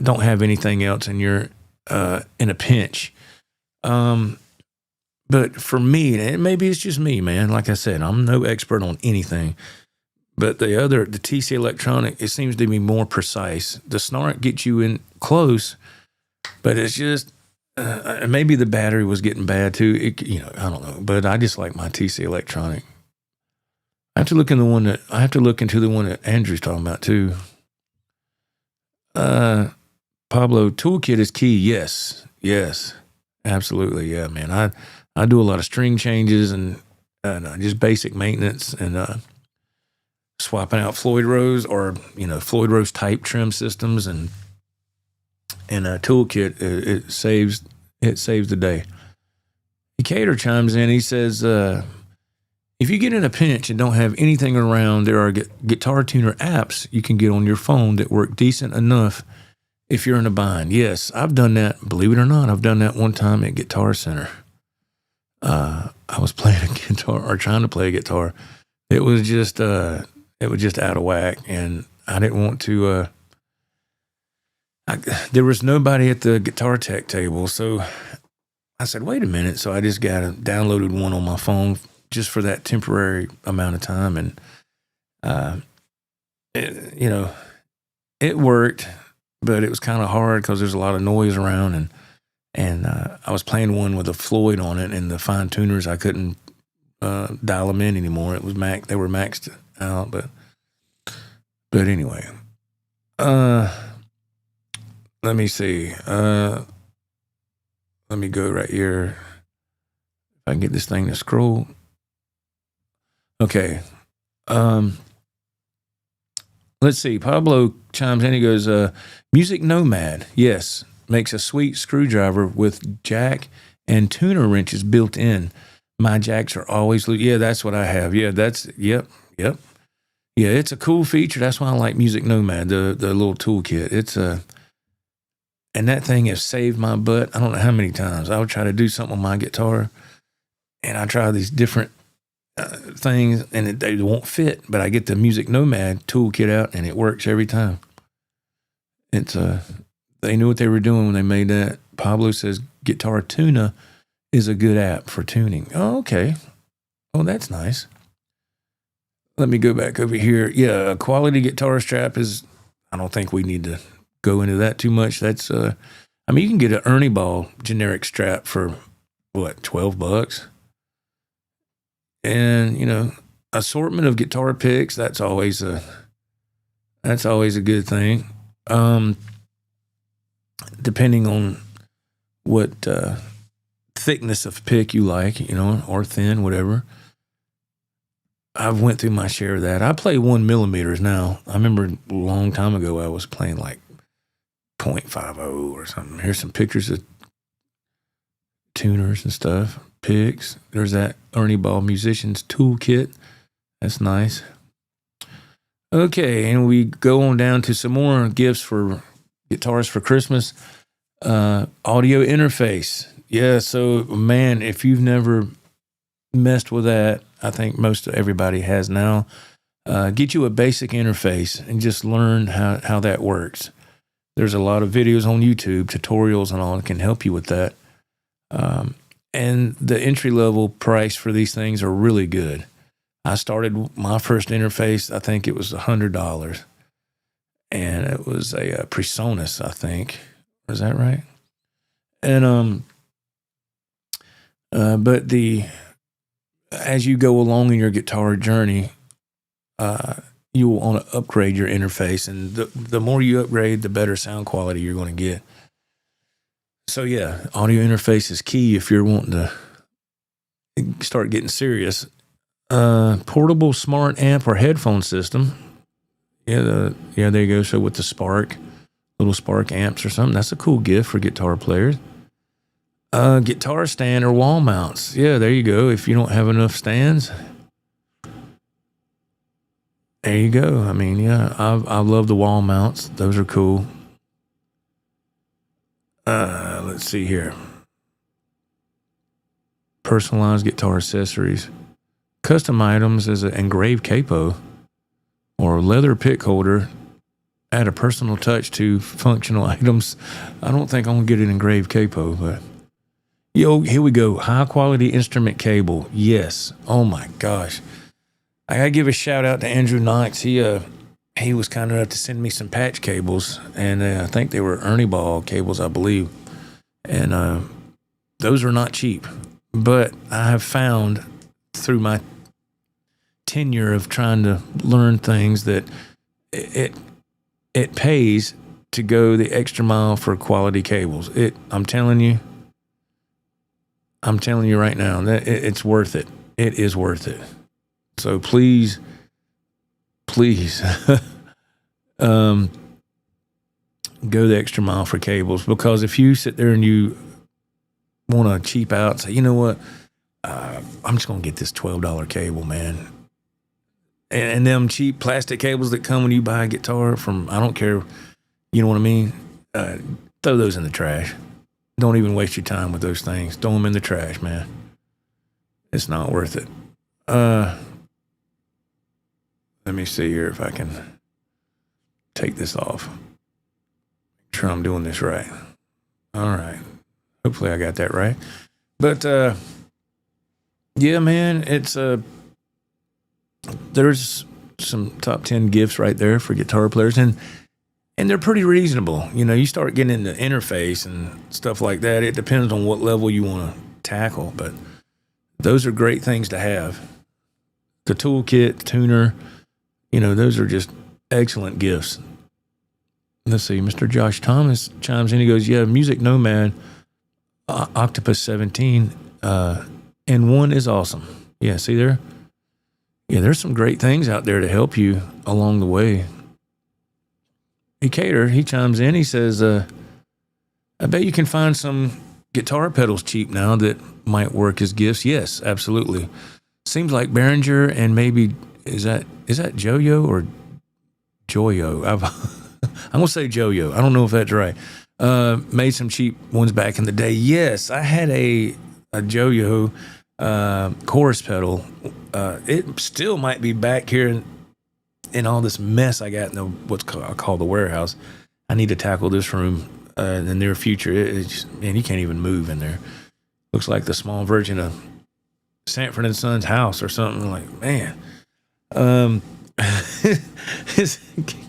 don't have anything else and you're in a pinch. But for me, and maybe it's just me, man. Like I said, I'm no expert on anything. But the TC Electronic, it seems to be more precise. The Snark gets you in close, but it's just, And maybe the battery was getting bad too. I don't know, but I just like my TC Electronic. I have to look into the one that Andrew's talking about too. Pablo, toolkit is key. Yes, absolutely. Yeah, man. I do a lot of string changes and just basic maintenance and swapping out Floyd Rose or Floyd Rose type trim systems and a toolkit. It saves the day. Decatur chimes in. He says, if you get in a pinch and don't have anything around, there are guitar tuner apps you can get on your phone that work decent enough if you're in a bind. Yes, I've done that. Believe it or not, I've done that one time at Guitar Center. I was playing a guitar or trying to play a guitar. It was just out of whack, and I didn't want to. There was nobody at the guitar tech table, so I said, "Wait a minute." So I just downloaded one on my phone just for that temporary amount of time, and it worked, but it was kind of hard because there's a lot of noise around, and I was playing one with a Floyd on it, and the fine tuners I couldn't dial them in anymore. It was they were maxed out, but anyway, let me see. Let me go right here. If I can get this thing to scroll. Okay. Let's see. Pablo chimes in. He goes, Music Nomad. Yes. Makes a sweet screwdriver with jack and tuner wrenches built in. My jacks are always loose. Yeah, that's what I have. Yeah, yep. Yeah, it's a cool feature. That's why I like Music Nomad, the little toolkit. And that thing has saved my butt. I don't know how many times. I would try to do something on my guitar, and I try these different things, and they won't fit. But I get the Music Nomad toolkit out, and it works every time. They knew what they were doing when they made that. Pablo says Guitar Tuna is a good app for tuning. Oh, okay. Oh, that's nice. Let me go back over here. Yeah, a quality guitar strap is. I don't think we need to go into that too much. That's you can get an Ernie Ball generic strap for what, $12, and assortment of guitar picks. That's always a good thing. Depending on what thickness of pick you like, or thin, whatever. I've went through my share of that. I play 1 millimeters now. I remember a long time ago I was playing like 0.50 or something. Here's some pictures of tuners and stuff. Picks. There's that Ernie Ball Musician's Toolkit. That's nice. Okay, and we go on down to some more gifts for guitars for Christmas. Audio interface. Yeah, so man, if you've never messed with that, I think most of everybody has now. Get you a basic interface and just learn how that works. There's a lot of videos on YouTube, tutorials and all that can help you with that. And the entry-level price for these things are really good. I started my first interface, I think it was $100. And it was a Presonus, I think. Was that right? And but as you go along in your guitar journey, you will want to upgrade your interface, and the more you upgrade, the better sound quality you're going to get. So yeah, audio interface is key if you're wanting to start getting serious. Portable smart amp or headphone system. Yeah, there you go. So with the little Spark amps or something, that's a cool gift for guitar players. Guitar stand or wall mounts. Yeah, there you go. If you don't have enough stands, there you go. I mean, yeah, I love the wall mounts. Those are cool. Let's see here. Personalized guitar accessories. Custom items as an engraved capo or leather pick holder. Add a personal touch to functional items. I don't think I'm going to get an engraved capo, but here we go. High quality instrument cable. Yes. Oh my gosh. I got to give a shout out to Andrew Knox. He was kind enough to send me some patch cables, and I think they were Ernie Ball cables, I believe. And those are not cheap. But I have found through my tenure of trying to learn things that it pays to go the extra mile for quality cables. I'm telling you right now that it's worth it. It is worth it. So please, go the extra mile for cables, because if you sit there and you want to cheap out and say, you know what, I'm just going to get this $12 cable, man. And them cheap plastic cables that come when you buy a guitar from, I don't care, you know what I mean? Throw those in the trash. Don't even waste your time with those things. Throw them in the trash, man. It's not worth it. Let me see here if I can take this off. Make sure I'm doing this right. All right. Hopefully I got that right. But, yeah, man, it's, there's some top 10 gifts right there for guitar players, and they're pretty reasonable. You know, you start getting into interface and stuff like that. It depends on what level you want to tackle, but those are great things to have. The toolkit, the tuner, you know, those are just excellent gifts. Let's see, Mr. Josh Thomas chimes in. He goes, yeah, Music Nomad, Octopus 17, and one is awesome. Yeah, see there? Yeah, there's some great things out there to help you along the way. Cater, he chimes in. He says, I bet you can find some guitar pedals cheap now that might work as gifts. Yes, absolutely. Seems like Behringer and maybe, is that Joyo or Joyo? I'm going to say Joyo. I don't know if that's right. Made some cheap ones back in the day. Yes, I had a Joyo chorus pedal. It still might be back here in all this mess I got in what's called the warehouse. I need to tackle this room in the near future. Man, you can't even move in there. Looks like the small version of Sanford and Son's house or something. Like, man, his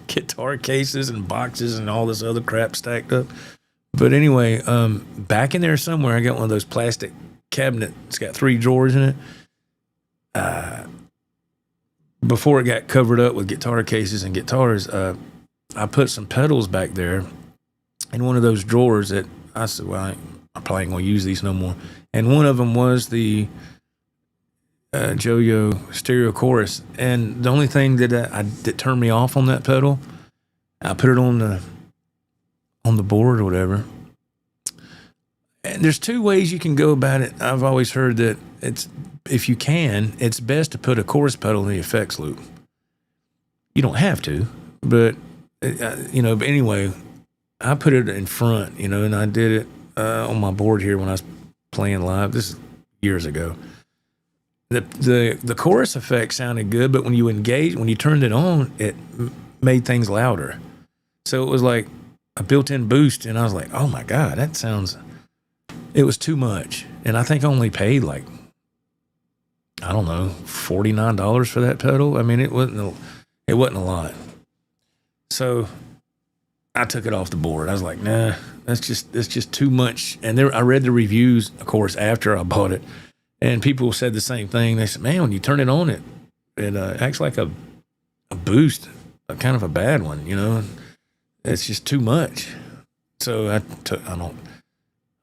guitar cases and boxes and all this other crap stacked up. But anyway, back in there somewhere, I got one of those plastic cabinet. It's got 3 drawers in it. Before it got covered up with guitar cases and guitars, I put some pedals back there in one of those drawers that I said, well, I probably ain't going to use these no more. And one of them was the Joyo stereo chorus. And the only thing that turned me off on that pedal, I put it on the board or whatever. And there's 2 ways you can go about it. I've always heard that if you can, it's best to put a chorus pedal in the effects loop. You don't have to, but but anyway, I put it in front, and I did it on my board here when I was playing live. This is years ago. The chorus effect sounded good, but when you turned it on, it made things louder. So it was like a built-in boost, and I was like, oh my God, it was too much. And I think I only paid like, I don't know, $49 for that pedal. I mean, it wasn't a lot. So I took it off the board. I was like, nah, that's just too much. And I read the reviews, of course, after I bought it, and people said the same thing. They said, man, when you turn it on, it acts like a boost, a kind of a bad one, It's just too much. So I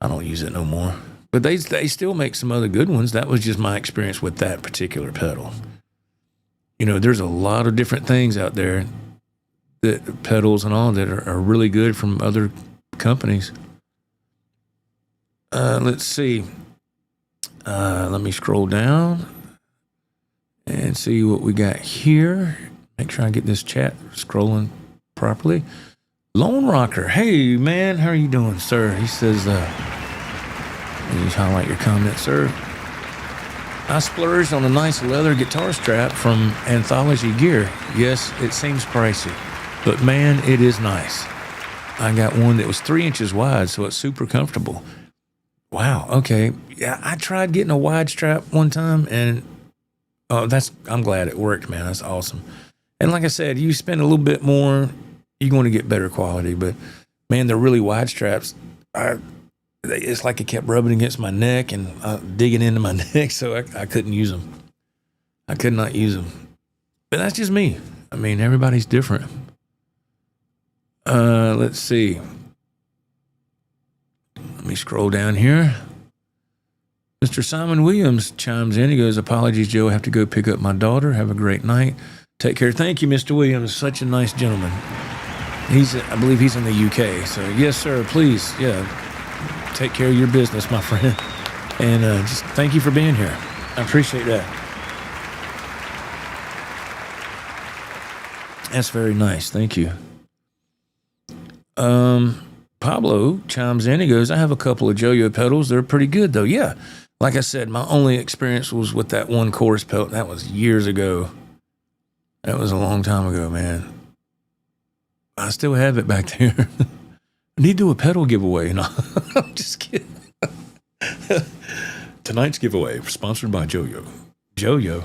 don't use it no more. But they still make some other good ones. That was just my experience with that particular pedal. There's a lot of different things out there, that pedals and all, that are really good from other companies. Let's see. Let me scroll down and see what we got here. Make sure I get this chat scrolling properly. Lone Rocker. Hey, man, how are you doing, sir? He says, please highlight your comment, sir. I splurged on a nice leather guitar strap from Anthology Gear. Yes, it seems pricey, but man, it is nice. I got one that was 3 inches wide, so it's super comfortable. Wow, okay. Yeah, I tried getting a wide strap one time, and I'm glad it worked, man. That's awesome. And like I said, you spend a little bit more, you're going to get better quality, but man, the really wide straps, it's like it kept rubbing against my neck and digging into my neck, so I couldn't use them. I could not use them. But that's just me. I mean, everybody's different. Let's see. Let me scroll down here. Mr. Simon Williams chimes in. He goes, apologies, Joe. I have to go pick up my daughter. Have a great night. Take care. Thank you, Mr. Williams. Such a nice gentleman. I believe he's in the UK. So, yes, sir. Please, take care of your business, my friend. And just thank you for being here. I appreciate that. That's very nice. Thank you. Pablo chimes in. He goes, I have a couple of Joyo pedals. They're pretty good, though. Yeah. Like I said, my only experience was with that one chorus pedal. That was years ago. That was a long time ago, man. I still have it back there. I need to do a pedal giveaway. No, I'm just kidding. Tonight's giveaway, sponsored by Joyo. Joyo?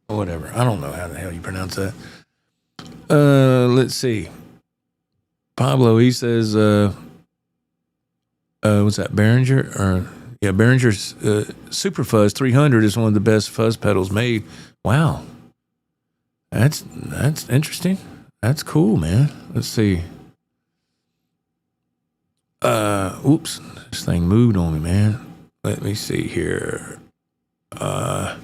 Or whatever. I don't know how the hell you pronounce that. Let's see. Pablo, he says, what's that, Behringer? Behringer's Super Fuzz 300 is one of the best fuzz pedals made. Wow. That's interesting. That's cool, man. Let's see. Oops. This thing moved on me, man. Let me see here. Mr.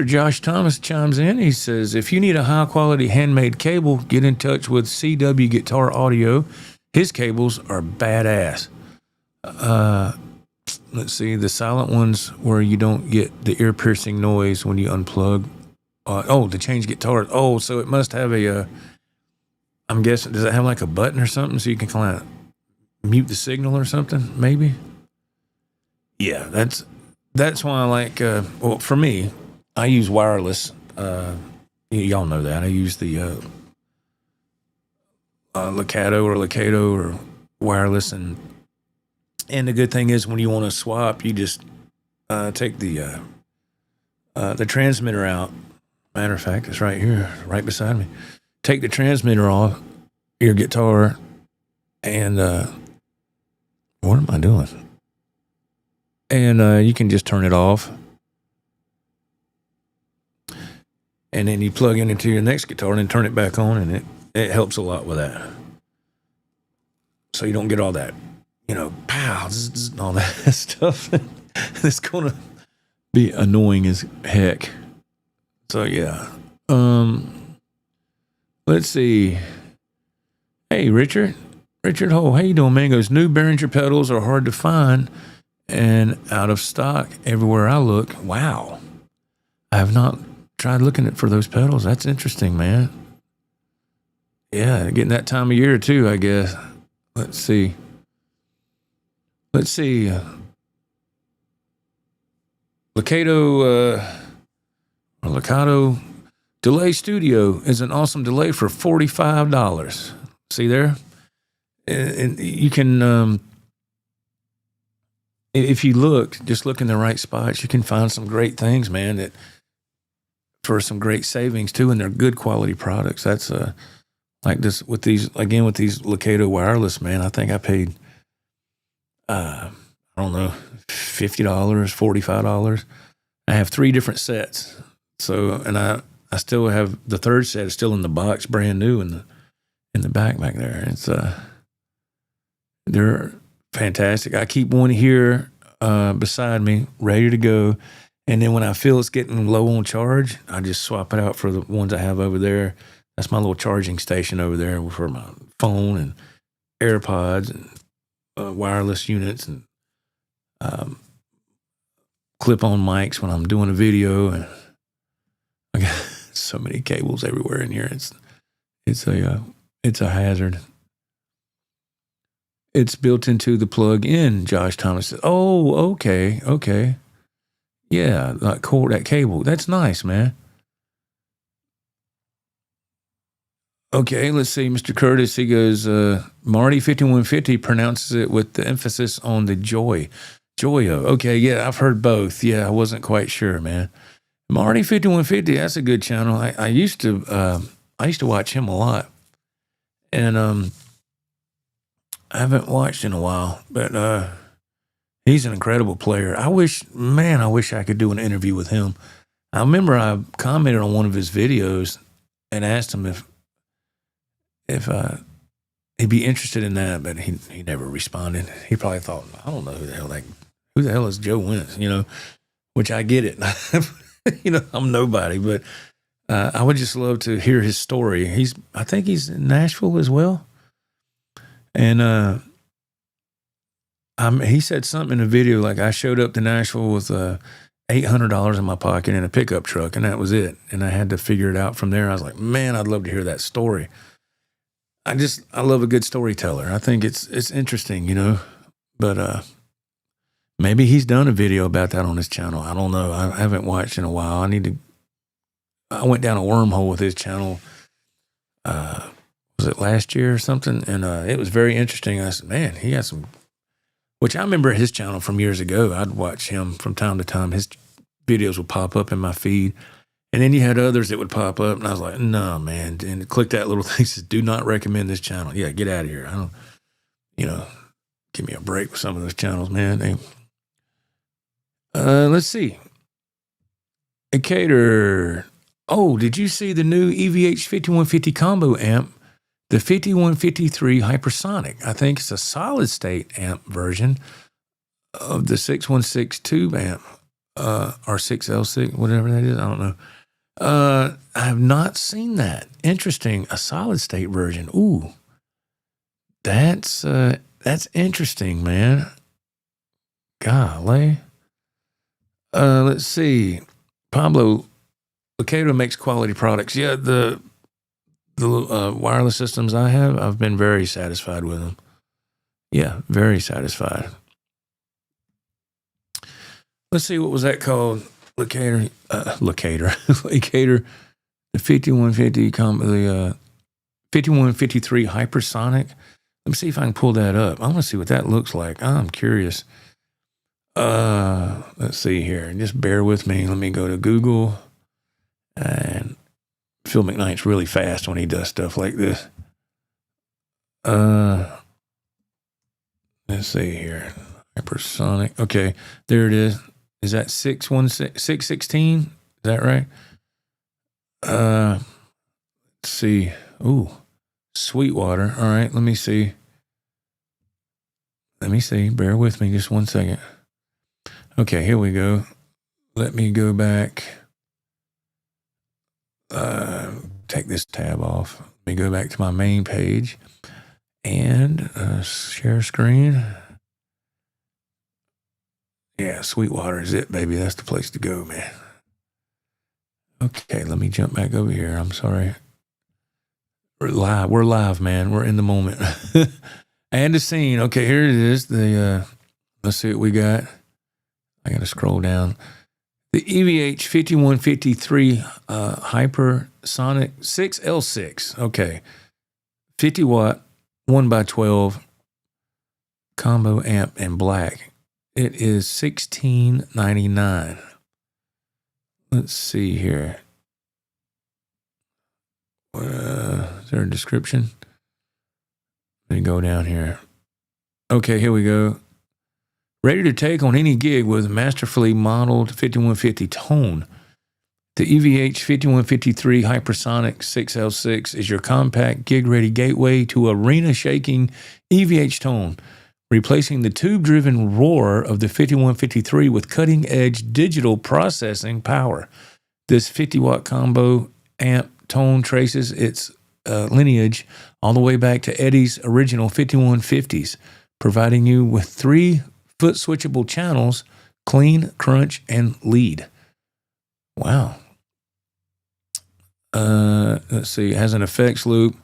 Josh Thomas chimes in. He says, if you need a high-quality handmade cable, get in touch with CW Guitar Audio. His cables are badass. Let's see. The silent ones where you don't get the ear-piercing noise when you unplug. To change guitars. Oh, so it must have I'm guessing, does it have like a button or something so you can kind of mute the signal or something, maybe? Yeah, that's why I like, for me, I use wireless. Y'all know that. I use the Lakato or wireless. And the good thing is when you want to swap, you just take the transmitter out. Matter of fact, it's right here, right beside me. Take the transmitter off your guitar and what am I doing? And you can just turn it off. And then you plug it into your next guitar and then turn it back on, and it helps a lot with that. So you don't get all that, pow, and all that stuff. It's going to be annoying as heck. So, yeah. Let's see. Hey, Richard. Richard Ho, how you doing, man? Goes, new Behringer pedals are hard to find and out of stock everywhere I look. Wow. I have not tried looking for those pedals. That's interesting, man. Yeah, getting that time of year, too, I guess. Let's see. Lakato Delay Studio is an awesome delay for $45. See there? And you can, if you just look in the right spots, you can find some great things, man, that for some great savings too, and they're good quality products. That's like this with these Lakato wireless, man. I think I paid, I don't know, $50, $45. I have 3 different sets. So, and I still have the third set is still in the box, brand new in the back there. It's they're fantastic. I keep one here beside me, ready to go. And then when I feel it's getting low on charge, I just swap it out for the ones I have over there. That's my little charging station over there for my phone and AirPods and wireless units and clip-on mics when I'm doing a video. And I got so many cables everywhere in here. It's a hazard. It's built into the plug-in, Josh Thomas said. Oh, okay. Yeah, that cable. That's nice, man. Okay, let's see. Mr. Curtis, he goes, Marty 5150 pronounces it with the emphasis on the Joyo. Okay, yeah, I've heard both. Yeah, I wasn't quite sure, man. Marty 5150, that's a good channel. I used to watch him a lot. And I haven't watched in a while, but he's an incredible player. I wish I could do an interview with him. I remember I commented on one of his videos and asked him if he'd be interested in that, but he never responded. He probably thought, I don't know who the hell is Joe Wentz, which I get it. I'm nobody, but I would just love to hear his story. I think he's in Nashville as well. And he said something in the video, like I showed up to Nashville with $800 in my pocket and a pickup truck, and that was it. And I had to figure it out from there. I was like, man, I'd love to hear that story. I love a good storyteller. I think it's interesting, but maybe he's done a video about that on his channel. I don't know. I haven't watched in a while. I went down a wormhole with his channel. Was it last year or something? And it was very interesting. I said, man, he has some, which I remember his channel from years ago. I'd watch him from time to time. His videos would pop up in my feed. And then you had others that would pop up, and I was like, no, man. And click that little thing that says, do not recommend this channel. Yeah, get out of here. I don't, give me a break with some of those channels, man. Let's see. Decatur. Oh, did you see the new EVH 5150 combo amp? The 5153 Hypersonic. I think it's a solid state amp version of the 616 tube amp, or 6L6, whatever that is. I don't know. I have not seen that. Interesting. A solid state version. Ooh, that's interesting, man. Golly. Let's see. Pablo Locato makes quality products. Yeah, the wireless systems I've been very satisfied with them. Yeah, very satisfied. Let's see, what was that called? Locator, the 5150 the 5153 Hypersonic. Let me see if I can pull that up. I want to see what that looks like. I'm curious. Let's see here. Just bear with me. Let me go to Google. And Phil McKnight's really fast when he does stuff like this. Let's see here. Hypersonic. Okay, there it is. Is that 616? Is that right? Let's see. Ooh, Sweetwater. All right, let me see. Bear with me just one second. Okay, here we go. Let me go back. Take this tab off. Let me go back to my main page and share screen. Yeah, Sweetwater is it, baby. That's the place to go, man. Okay, let me jump back over here. I'm sorry. We're live, man. We're in the moment. And the scene. Okay, here it is. Let's see what we got. I got to scroll down. The EVH 5153 Hypersonic 6L6. Okay. 50 watt, 1x12 combo amp in black. It is $16.99. Let's see here. Is there a description? Let me go down here. Okay, here we go. Ready to take on any gig with masterfully modeled 5150 tone. The EVH 5153 Hypersonic 6L6 is your compact gig-ready gateway to arena-shaking EVH tone, replacing the tube-driven roar of the 5153 with cutting-edge digital processing power. This 50-watt combo amp tone traces its lineage all the way back to Eddie's original 5150s, providing you with 3 foot switchable channels: clean, crunch, and lead. Wow. Let's see. It has an effects loop,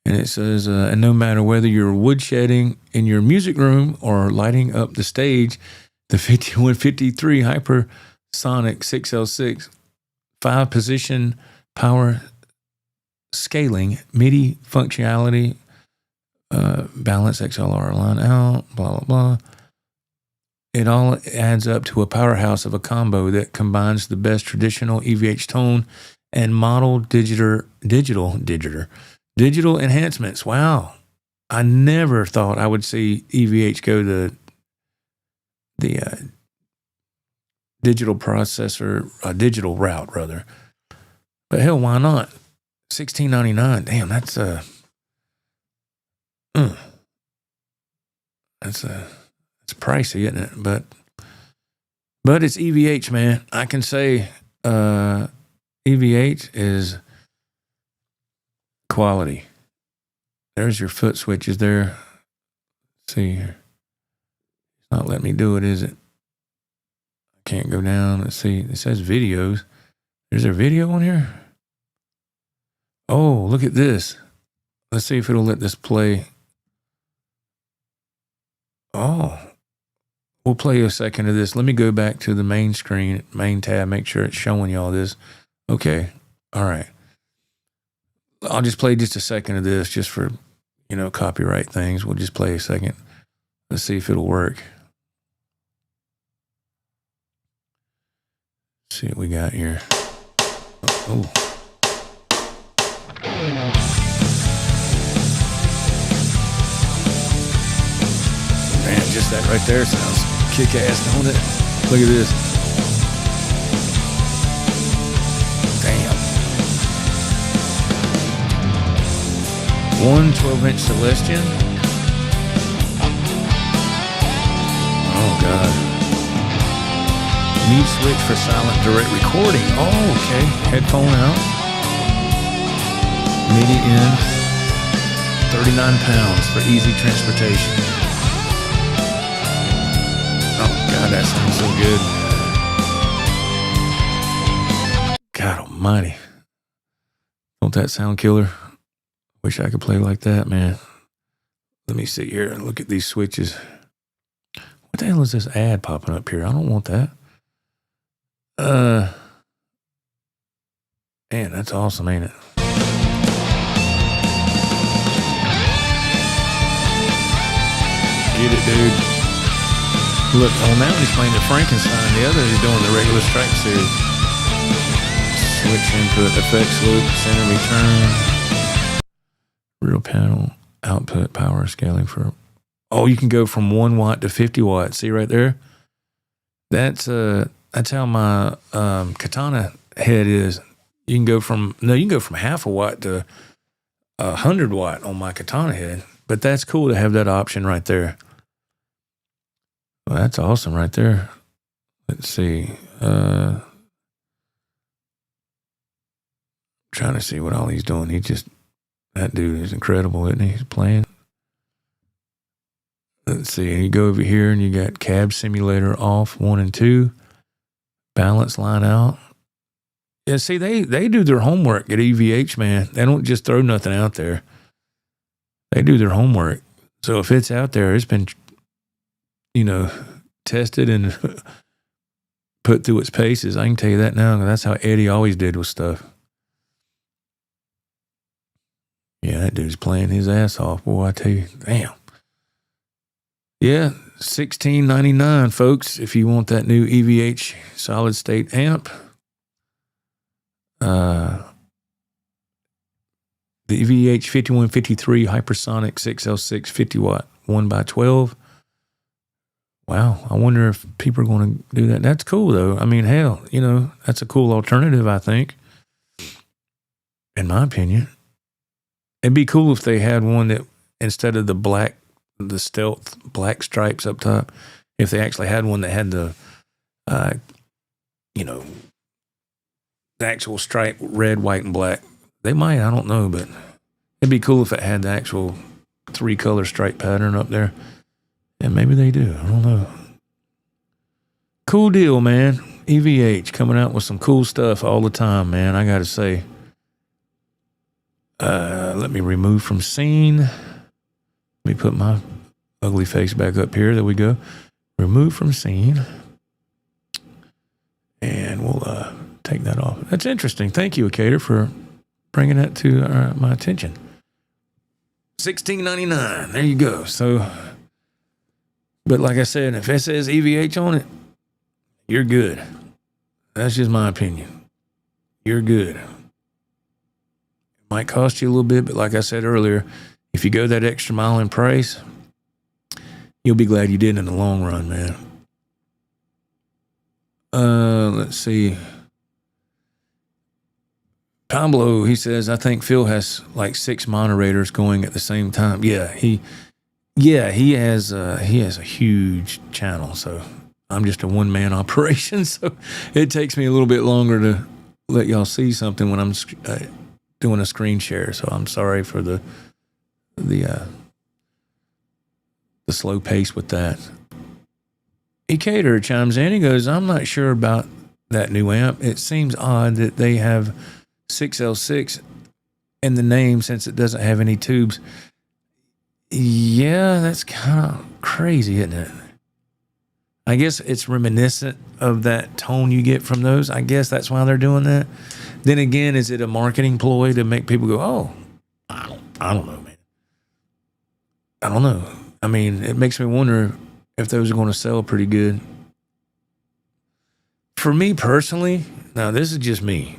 and it says, and no matter whether you're woodshedding in your music room or lighting up the stage, the 5153 Hypersonic 6L6 5-position power scaling, MIDI functionality, balance XLR line out, blah, blah, blah. It all adds up to a powerhouse of a combo that combines the best traditional EVH tone and model digital enhancements. Wow. I never thought I would see EVH go the digital processor, digital route rather. But hell, why not? $16.99. Damn, that's it's pricey, isn't it? But it's EVH, man. I can say EVH is quality. There's your foot switches there. Let's see here. It's not letting me do it, is it? I can't go down. Let's see. It says videos. Is there video on here? Oh, look at this. Let's see if it'll let this play. Oh, we'll play a second of this. Let me go back to the main screen, main tab, make sure it's showing y'all this. Okay. All right. I'll just play just a second of this just for, copyright things. We'll just play a second. Let's see if it'll work. Let's see what we got here. Oh. Man, just that right there sounds kick-ass, don't it? Look at this. Damn. One 12-inch Celestion. Oh, God. Mute switch for silent direct recording. Oh, okay. Headphone out. MIDI in. 39 pounds for easy transportation. Oh, God, that sounds so good. God almighty. Don't that sound killer? Wish I could play like that, man. Let me sit here and look at these switches. What the hell is this ad popping up here? I don't want that. Man, that's awesome, ain't it? Get it, dude. Look, on that one he's playing the Frankenstein. The other he's doing the regular Stripe series. Switch input, effects loop, center return. Real panel, output, power scaling for... Oh, you can go from 1 watt to 50 watts. See right there? That's how my Katana head is. You can go from half a watt to 100 watt on my Katana head. But that's cool to have that option right there. Well, that's awesome right there. Let's see. Trying to see what all he's doing. That dude is incredible, isn't he? He's playing. Let's see. You go over here and you got cab simulator off 1 and 2. Balance line out. Yeah, see, they do their homework at EVH, man. They don't just throw nothing out there. They do their homework. So if it's out there, it's been, tested and put through its paces. I can tell you that now. That's how Eddie always did with stuff. Yeah, that dude's playing his ass off. Boy, I tell you, damn. Yeah, $16.99, folks, if you want that new EVH solid state amp. The EVH 5153 Hypersonic 6L6 50 watt 1x12. Wow, I wonder if people are going to do that. That's cool, though. I mean, hell, that's a cool alternative, I think, in my opinion. It'd be cool if they had one that instead of the stealth black stripes up top, if they actually had one that had the actual stripe, red, white, and black. They might, I don't know, but it'd be cool if it had the actual 3-color stripe pattern up there. And maybe they do. I don't know. Cool deal, man. EVH coming out with some cool stuff all the time, man. I got to say. Let me remove from scene. Let me put my ugly face back up here. There we go. Remove from scene. And we'll take that off. That's interesting. Thank you, Acator, for bringing that to my attention. $16.99. There you go. So, but like I said, if it says EVH on it, you're good. That's just my opinion. You're good. Might cost you a little bit, but like I said earlier, if you go that extra mile in price, you'll be glad you did in the long run, man. Let's see. Pablo, he says, I think Phil has like 6 moderators going at the same time. Yeah, he has a huge channel, so I'm just a one-man operation, so it takes me a little bit longer to let y'all see something when I'm doing a screen share. So I'm sorry for the slow pace with that. Ecater chimes in. He goes, I'm not sure about that new amp. It seems odd that they have 6L6 in the name since it doesn't have any tubes. Yeah, that's kind of crazy, isn't it? I guess it's reminiscent of that tone you get from those. I guess that's why they're doing that. Then again, is it a marketing ploy to make people go, oh, I don't know, man. I don't know. I mean, it makes me wonder if those are going to sell pretty good. For me personally, now this is just me.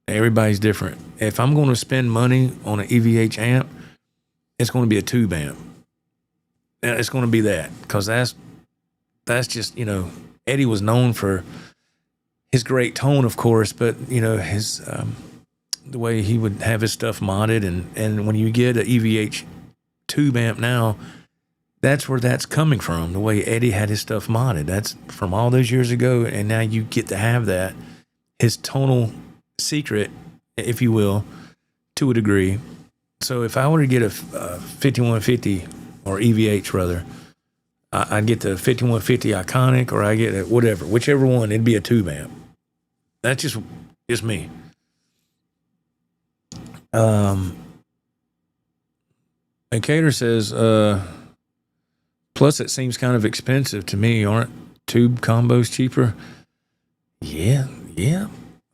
Everybody's different. If I'm going to spend money on an EVH amp, it's going to be a tube amp. And it's going to be that, because that's just, Eddie was known for his great tone, of course, but, his the way he would have his stuff modded. And when you get an EVH tube amp now, that's where that's coming from, the way Eddie had his stuff modded. That's from all those years ago, and now you get to have that. His tonal secret, if you will, to a degree. So if I were to get a 5150, or EVH rather, I'd get the 5150 Iconic, or I get whatever, whichever one, it'd be a tube amp. That's just me. Cater says, plus it seems kind of expensive to me. Aren't tube combos cheaper? Yeah.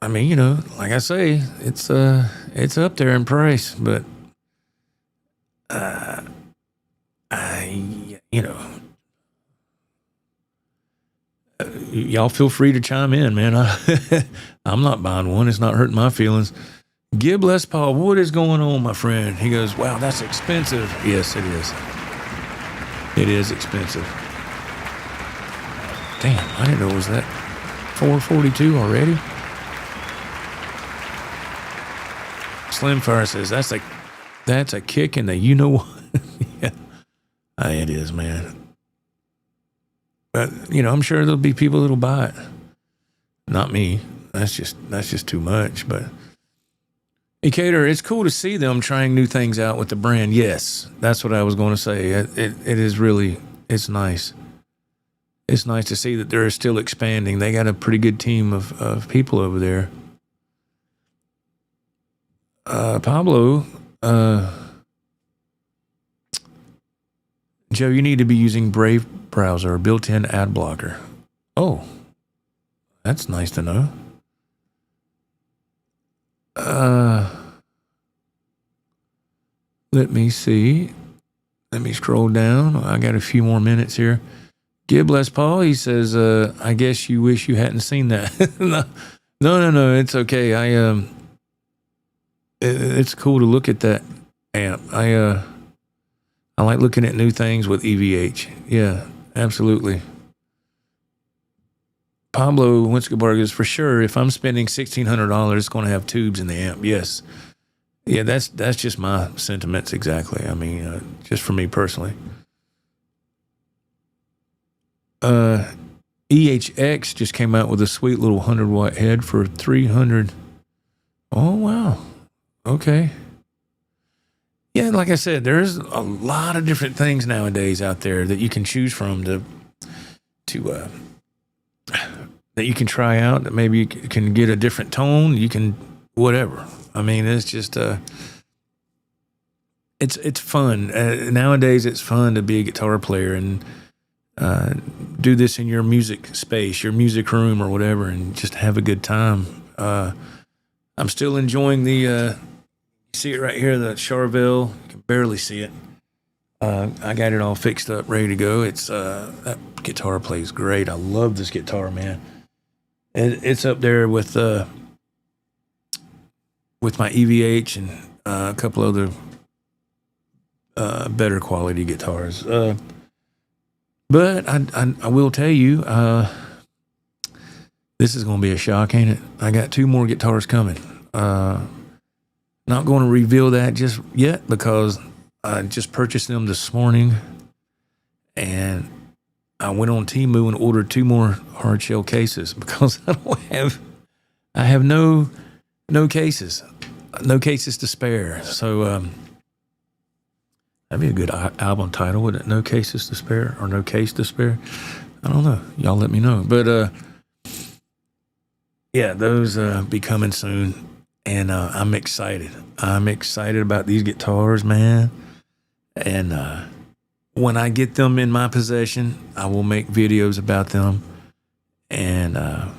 I mean, like I say, it's up there in price, but y'all feel free to chime in, man. I'm not buying one. It's not hurting my feelings. Gib Les Paul, what is going on, my friend? He goes, wow, that's expensive. Yes, it is. It is expensive. Damn, I didn't know it was that $442 already. Slim Fire says, that's a kick in the what. Yeah, it is, man. But, I'm sure there'll be people that'll buy it. Not me. That's just too much. But, Ecater, it's cool to see them trying new things out with the brand. Yes, that's what I was going to say. It is really, it's nice. It's nice to see that they're still expanding. They got a pretty good team of people over there. Pablo, Joe, you need to be using Brave browser or built-in ad blocker. Oh, that's nice to know. Let me see. Let me scroll down. I got a few more minutes here. Gib Les Paul, he says, I guess you wish you hadn't seen that. No, it's okay. It's cool to look at that amp. I like looking at new things with EVH. Yeah, absolutely. Pablo Winskibarg is for sure. If I'm spending $1,600, it's going to have tubes in the amp. Yes. Yeah, that's just my sentiments exactly. I mean, just for me personally. EHX just came out with a sweet little 100-watt head for $300. Oh, wow. Okay. Yeah, like I said, there's a lot of different things nowadays out there that you can choose from that you can try out. That maybe you can get a different tone. You can whatever. I mean, it's just it's fun. Nowadays, it's fun to be a guitar player and do this in your music space, your music room, or whatever, and just have a good time. I'm still enjoying the. You see it right here, the Charvel. You can barely see it. I got it all fixed up, ready to go. It's that guitar plays great. I love this guitar, man. It's up there with my EVH and a couple other better quality guitars. But I will tell you, this is going to be a shock, ain't it? I got 2 more guitars coming. Not going to reveal that just yet because I just purchased them this morning, and I went on Temu and ordered 2 more hard shell cases because I have no cases to spare. So that'd be a good album title, wouldn't it? No Cases to Spare, or No Case to Spare. I don't know. Y'all let me know. But yeah, those be coming soon. And I'm excited. I'm excited about these guitars, man. And when I get them in my possession, I will make videos about them. And I'm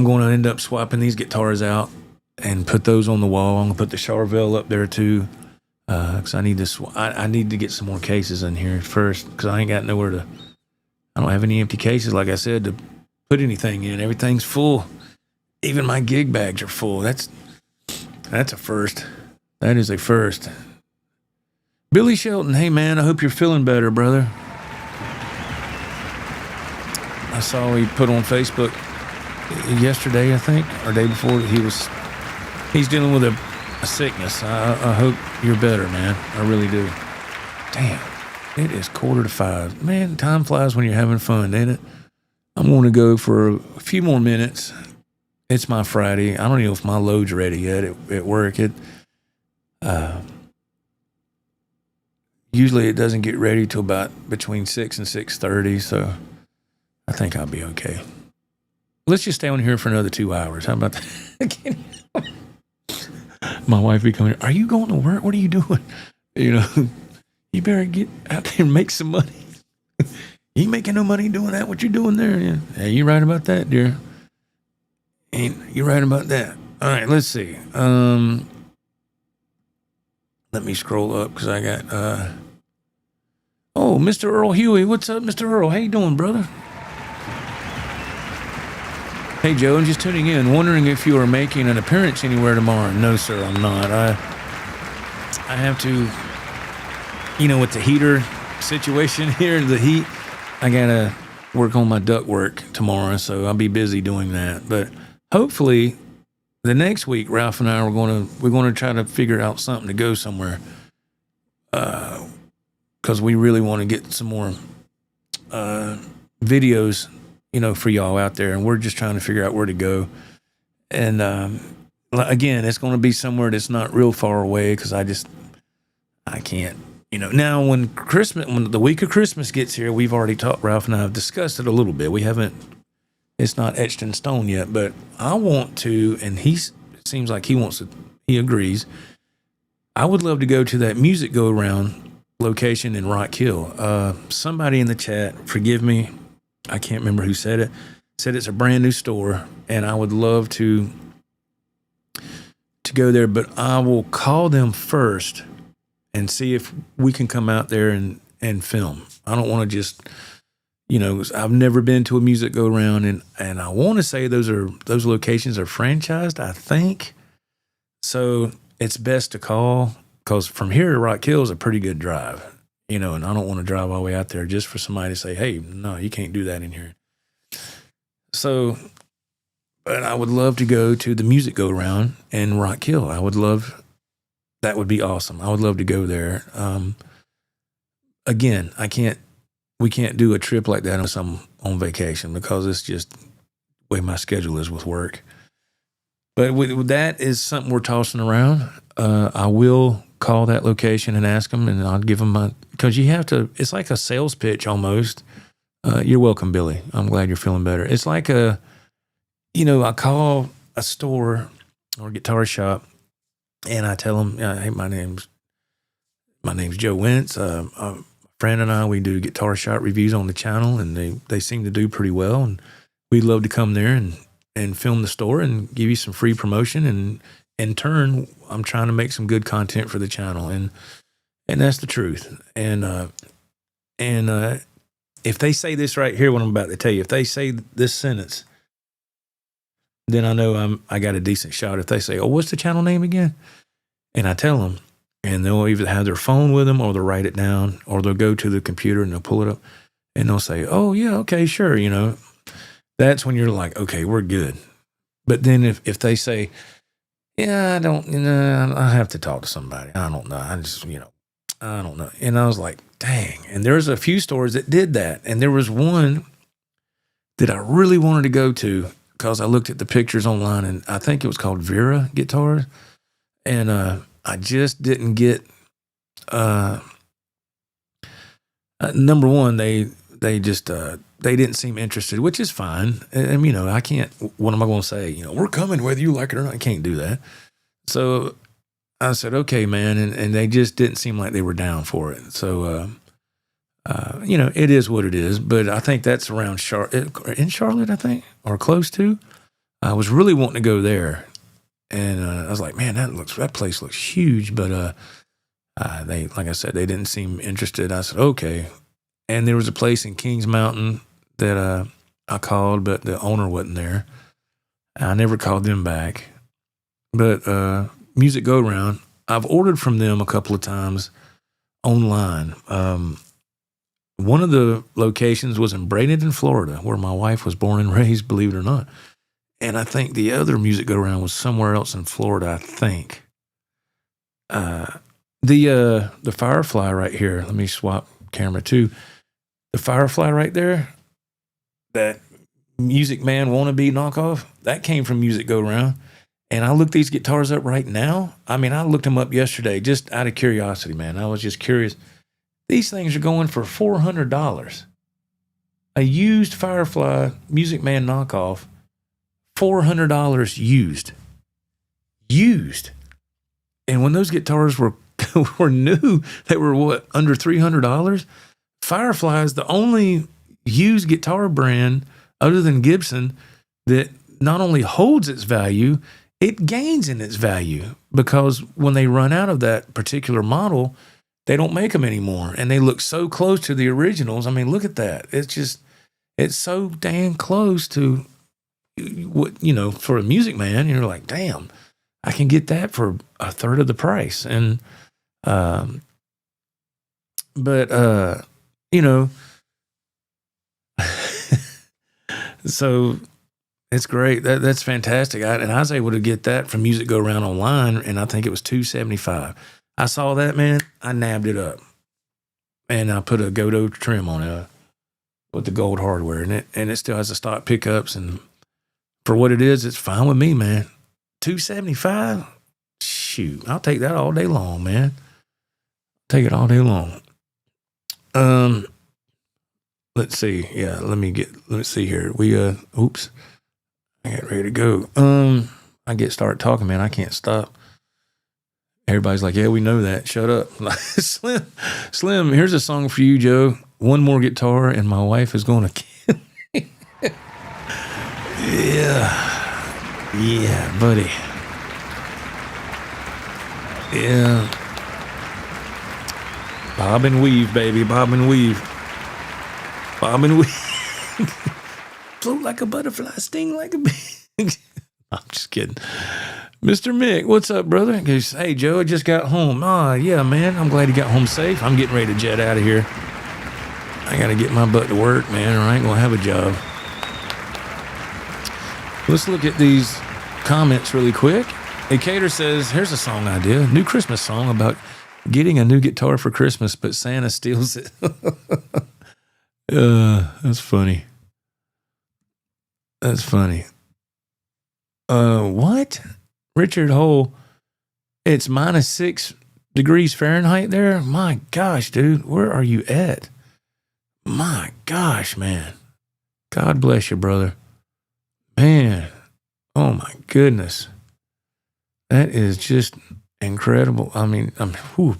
going to end up swapping these guitars out and put those on the wall. I'm going to put the Charvel up there too. Because I need to I need to get some more cases in here first, because I ain't got nowhere to. I don't have any empty cases, like I said, to put anything in. Everything's full. Even my gig bags are full. That's a first. That is a first. Billy Shelton, hey man, I hope you're feeling better, brother. I saw he put on Facebook yesterday, I think, or day before. He's dealing with a sickness. I hope you're better, man. I really do. Damn, it is 4:45. Man, time flies when you're having fun, ain't it? I'm going to go for a few more minutes. It's my Friday. I don't know if my load's ready yet at work. Usually it doesn't get ready till about between 6 and 6:30, so I think I'll be okay. Let's just stay on here for another 2 hours. How about that? My wife be coming, are you going to work? What are you doing? You know, you better get out there and make some money. You ain't making no money doing that. What you doing there? Yeah. Hey, you right about that, dear? You're right about that. All right, let's see. Let me scroll up because I got. Oh, Mr. Earl Huey, what's up, Mr. Earl? How you doing, brother? Hey, Joe, I'm just tuning in, wondering if you are making an appearance anywhere tomorrow. No, sir, I'm not. I have to, with the heater situation here, the heat, I gotta work on my duct work tomorrow, so I'll be busy doing that. But hopefully, the next week, Ralph and I we're gonna try to figure out something to go somewhere, because we really want to get some more videos, for y'all out there, and we're just trying to figure out where to go. And again, it's going to be somewhere that's not real far away, because I can't. Now when the week of Christmas gets here, we've already talked. Ralph and I have discussed it a little bit. We haven't. It's not etched in stone yet, but I want to, and it seems like he wants to. He agrees. I would love to go to that music go around location in Rock Hill. Somebody in the chat, forgive me, I can't remember who said it. Said it's a brand new store, and I would love to go there, but I will call them first and see if we can come out there and film. I don't want to just, I've never been to a music go around, and I want to say those locations are franchised, I think. So it's best to call, because from here to Rock Hill is a pretty good drive, and I don't want to drive all the way out there just for somebody to say, hey, no, you can't do that in here. So, but I would love to go to the music go around in Rock Hill. That would be awesome. I would love to go there. Again, we can't do a trip like that unless I'm on vacation, because it's just the way my schedule is with work. But that is something we're tossing around. I will call that location and ask them, and I'll give them because you have to, it's like a sales pitch almost. You're welcome, Billy. I'm glad you're feeling better. It's like I call a store or guitar shop, and I tell them, hey, my name's Joe Wentz. A friend and I, we do guitar shop reviews on the channel, and they seem to do pretty well, and we'd love to come there and film the store and give you some free promotion, and in turn, I'm trying to make some good content for the channel, and that's the truth. And if they say this right here, what I'm about to tell you, if they say this sentence, then I know I got a decent shot. If they say, oh, what's the channel name again? And I tell them, and they'll either have their phone with them or they'll write it down or they'll go to the computer and they'll pull it up and they'll say, oh, yeah, okay, sure, you know. That's when you're like, okay, we're good. But then if they say, yeah, I don't, you know, I have to talk to somebody. I don't know. I just, you know, I don't know. And I was like, dang. And there's a few stores that did that. And there was one that I really wanted to go to because I looked at the pictures online, and I think it was called Vera Guitars. And I just didn't get, number one, they just, they didn't seem interested, which is fine. And, you know, I can't, what am I going to say? You know, we're coming whether you like it or not. I can't do that. So I said, okay, man. And they just didn't seem like they were down for it. So, you know, it is what it is. But I think that's around in Charlotte, I think, or close to. I was really wanting to go there. And I was like, man, that place looks huge. But they, like I said, they didn't seem interested. I said, okay. And there was a place in Kings Mountain that I called, but the owner wasn't there. I never called them back. But Music Go Round, I've ordered from them a couple of times online. One of the locations was in Bradenton, Florida, where my wife was born and raised, believe it or not. And I think the other Music Go Round was somewhere else in Florida, I think. The Firefly right here, let me swap camera too. The Firefly right there, that Music Man wannabe knockoff, that came from Music Go Round. And I looked these guitars up right now. I mean, I looked them up yesterday just out of curiosity, man. I was just curious. These things are going for $400. A used Firefly Music Man knockoff, $400 used. Used. And when those guitars were new, they were what, under $300? Firefly is the only used guitar brand other than Gibson that not only holds its value, it gains in its value, because when they run out of that particular model, they don't make them anymore. And they look so close to the originals. I mean, look at that. It's so dang close to what, you know, for a Music Man. You're like, damn, I can get that for a third of the price. And, you know, so it's great. That's fantastic. And I was able to get that from Music Go Round online, and I think it was $275. I saw that, man. I nabbed it up, and I put a Godot trim on it with the gold hardware, and it still has the stock pickups. And for what it is, it's fine with me, man. $275. Shoot, I'll take that all day long, man. Take it all day long. Let's see. Yeah, let's see here. Oops. I get ready to go. I start talking, man. I can't stop. Everybody's like, yeah, we know that. Shut up. Slim, here's a song for you, Joe. One more guitar and my wife is going to kill me. Yeah, buddy. Yeah. Bob and weave, baby. Bob and weave. Bob and weave. Float like a butterfly, sting like a bee. I'm just kidding. Mr. Mick, what's up, brother? He goes, hey, Joe, I just got home. Yeah, man, I'm glad you got home safe. I'm getting ready to jet out of here. I got to get my butt to work, man, or I ain't going to have a job. Let's look at these comments really quick. Hey, Cater says, here's a song idea. New Christmas song about getting a new guitar for Christmas, but Santa steals it. That's funny. That's funny. What? Richard Hole, it's -6 degrees Fahrenheit there? My gosh, dude, where are you at? My gosh, man. God bless you, brother. Man, oh my goodness. That is just incredible. I mean,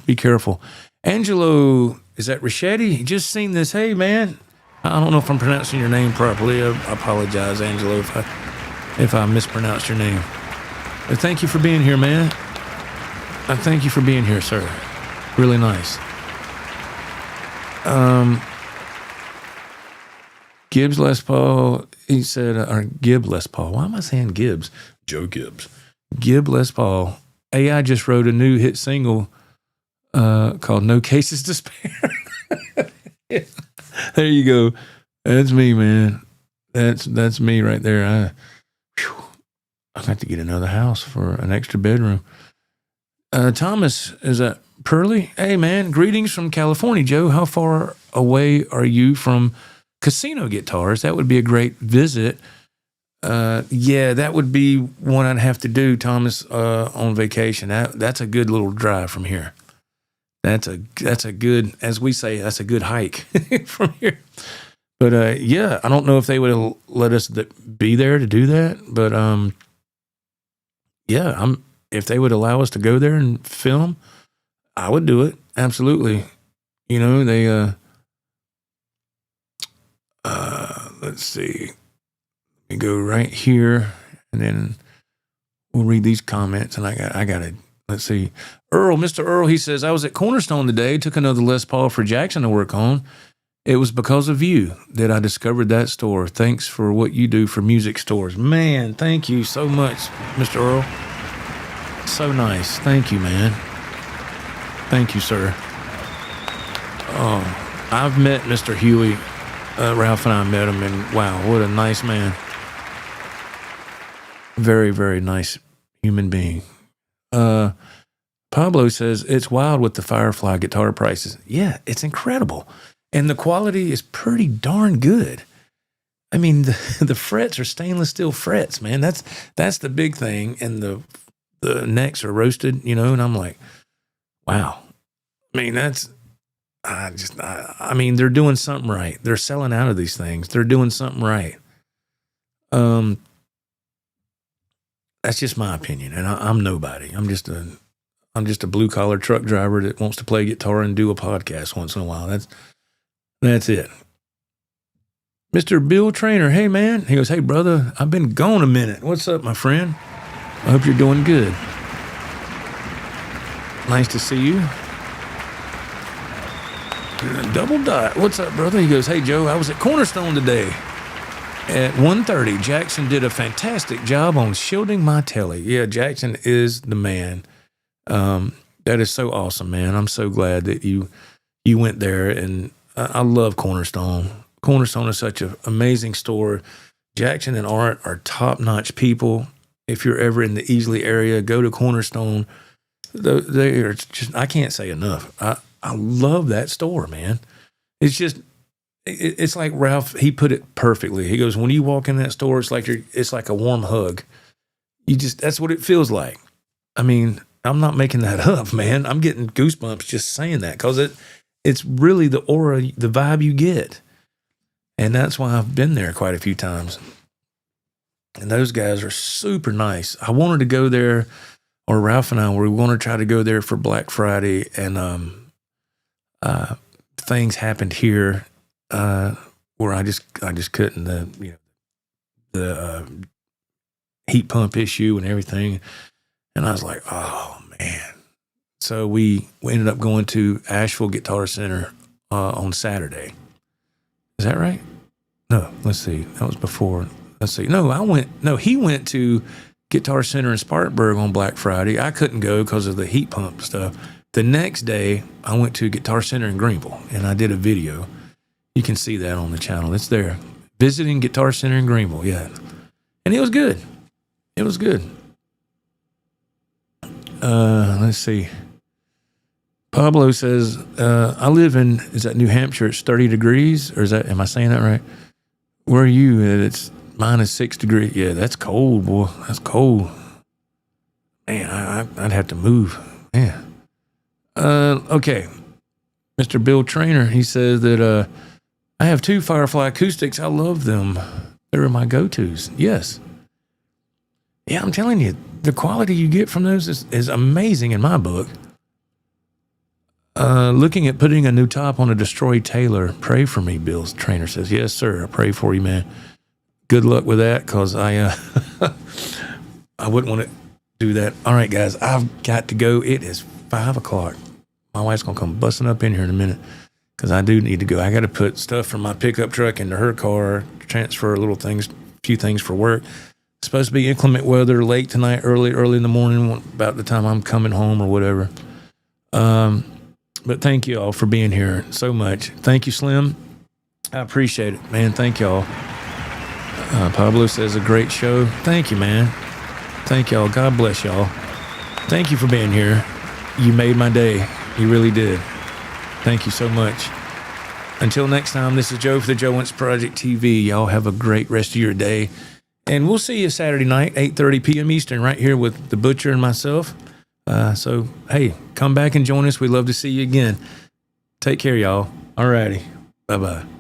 be careful. Angelo, is that Richetti? Just seen this. Hey, man. I don't know if I'm pronouncing your name properly. I apologize, Angelo, if I mispronounced your name. But thank you for being here, man. I thank you for being here, sir. Really nice. Gibbs Les Paul, he said, or Gibb Les Paul. Why am I saying Gibbs? Joe Gibbs. Gibb Les Paul. AI just wrote a new hit single called No Cases to Spare. Yeah. There you go. That's me, man. That's me right there. I'd have to get another house for an extra bedroom. Thomas, is that Pearly? Hey, man, greetings from California, Joe. How far away are you from Casino Guitars? That would be a great visit. Yeah, that would be one I'd have to do, Thomas, on vacation. That's a good little drive from here. That's a good, as we say, that's a good hike from here. But yeah, I don't know if they would let us be there to do that. But yeah, if they would allow us to go there and film, I would do it. Absolutely. You know, they let's see. Let me go right here, and then we'll read these comments. And I got to, let's see. Mr. Earl, he says, I was at Cornerstone today, took another Les Paul for Jackson to work on. It was because of you that I discovered that store. Thanks for what you do for music stores. Man, thank you so much, Mr. Earl. So nice. Thank you, man. Thank you, sir. I've met Mr. Huey. Ralph and I met him, and wow, what a nice man. Very, very nice human being. Pablo says, it's wild with the Firefly guitar prices. Yeah, it's incredible. And the quality is pretty darn good. I mean, the frets are stainless steel frets, man. That's the big thing. And the necks are roasted, you know, and I'm like, wow. I mean, I mean, they're doing something right. They're selling out of these things. They're doing something right. That's just my opinion, and I'm nobody. I'm just a blue collar truck driver that wants to play guitar and do a podcast once in a while. That's it. Mr. Bill Trainer, hey man. He goes, hey brother, I've been gone a minute. What's up, my friend? I hope you're doing good. Nice to see you. Double Dot, what's up, brother? He goes, hey Joe, I was at Cornerstone today at 1:30. Jackson did a fantastic job on shielding my telly. Yeah, Jackson is the man. That is so awesome, man. I'm so glad that you went there, and I love Cornerstone. Cornerstone is such an amazing store. Jackson and Art are top-notch people. If you're ever in the Easley area, go to Cornerstone. They are just, I can't say enough. I love that store, man. It's just, it's like Ralph, he put it perfectly. He goes, when you walk in that store, it's like a warm hug. That's what it feels like. I mean, I'm not making that up, man. I'm getting goosebumps just saying that, because it's really the aura, the vibe you get. And that's why I've been there quite a few times. And those guys are super nice. I wanted to go there, or Ralph and I were going to try to go there for Black Friday, and things happened here where I just couldn't. The heat pump issue and everything, and I was like, oh man. So we ended up going to Asheville Guitar Center on Saturday. Is that right? No, let's see. That was before. Let's see. No, he went to Guitar Center in Spartanburg on Black Friday. I couldn't go because of the heat pump stuff. The next day, I went to Guitar Center in Greenville, and I did a video. You can see that on the channel. It's there. Visiting Guitar Center in Greenville, yeah. And it was good. It was good. Let's see. Pablo says, I live in, is that New Hampshire? It's 30 degrees, or am I saying that right? Where are you? It's -6 degrees. Yeah, that's cold, boy. That's cold. Man, I'd have to move. Man. Okay. Mr. Bill Trainer, he says that I have 2 Firefly acoustics. I love them. They're my go-tos. Yes. Yeah, I'm telling you, the quality you get from those is amazing in my book. Looking at putting a new top on a destroyed Taylor. Pray for me, Bill Trainer says. Yes, sir. I pray for you, man. Good luck with that, because I wouldn't want to do that. All right, guys, I've got to go. It is 5 o'clock. My wife's going to come busting up in here in a minute, because I do need to go. I got to put stuff from my pickup truck into her car, transfer a few things for work. It's supposed to be inclement weather late tonight, early in the morning, about the time I'm coming home or whatever. But thank you all for being here so much. Thank you, Slim. I appreciate it, man. Thank y'all. Pablo says a great show. Thank you, man. Thank y'all. God bless y'all. Thank you for being here. You made my day. You really did. Thank you so much. Until next time, this is Joe for the Joe Wentz Project TV. Y'all have a great rest of your day. And we'll see you Saturday night, 8:30 p.m. Eastern, right here with the Butcher and myself. So, hey, come back and join us. We'd love to see you again. Take care, y'all. All righty. Bye-bye.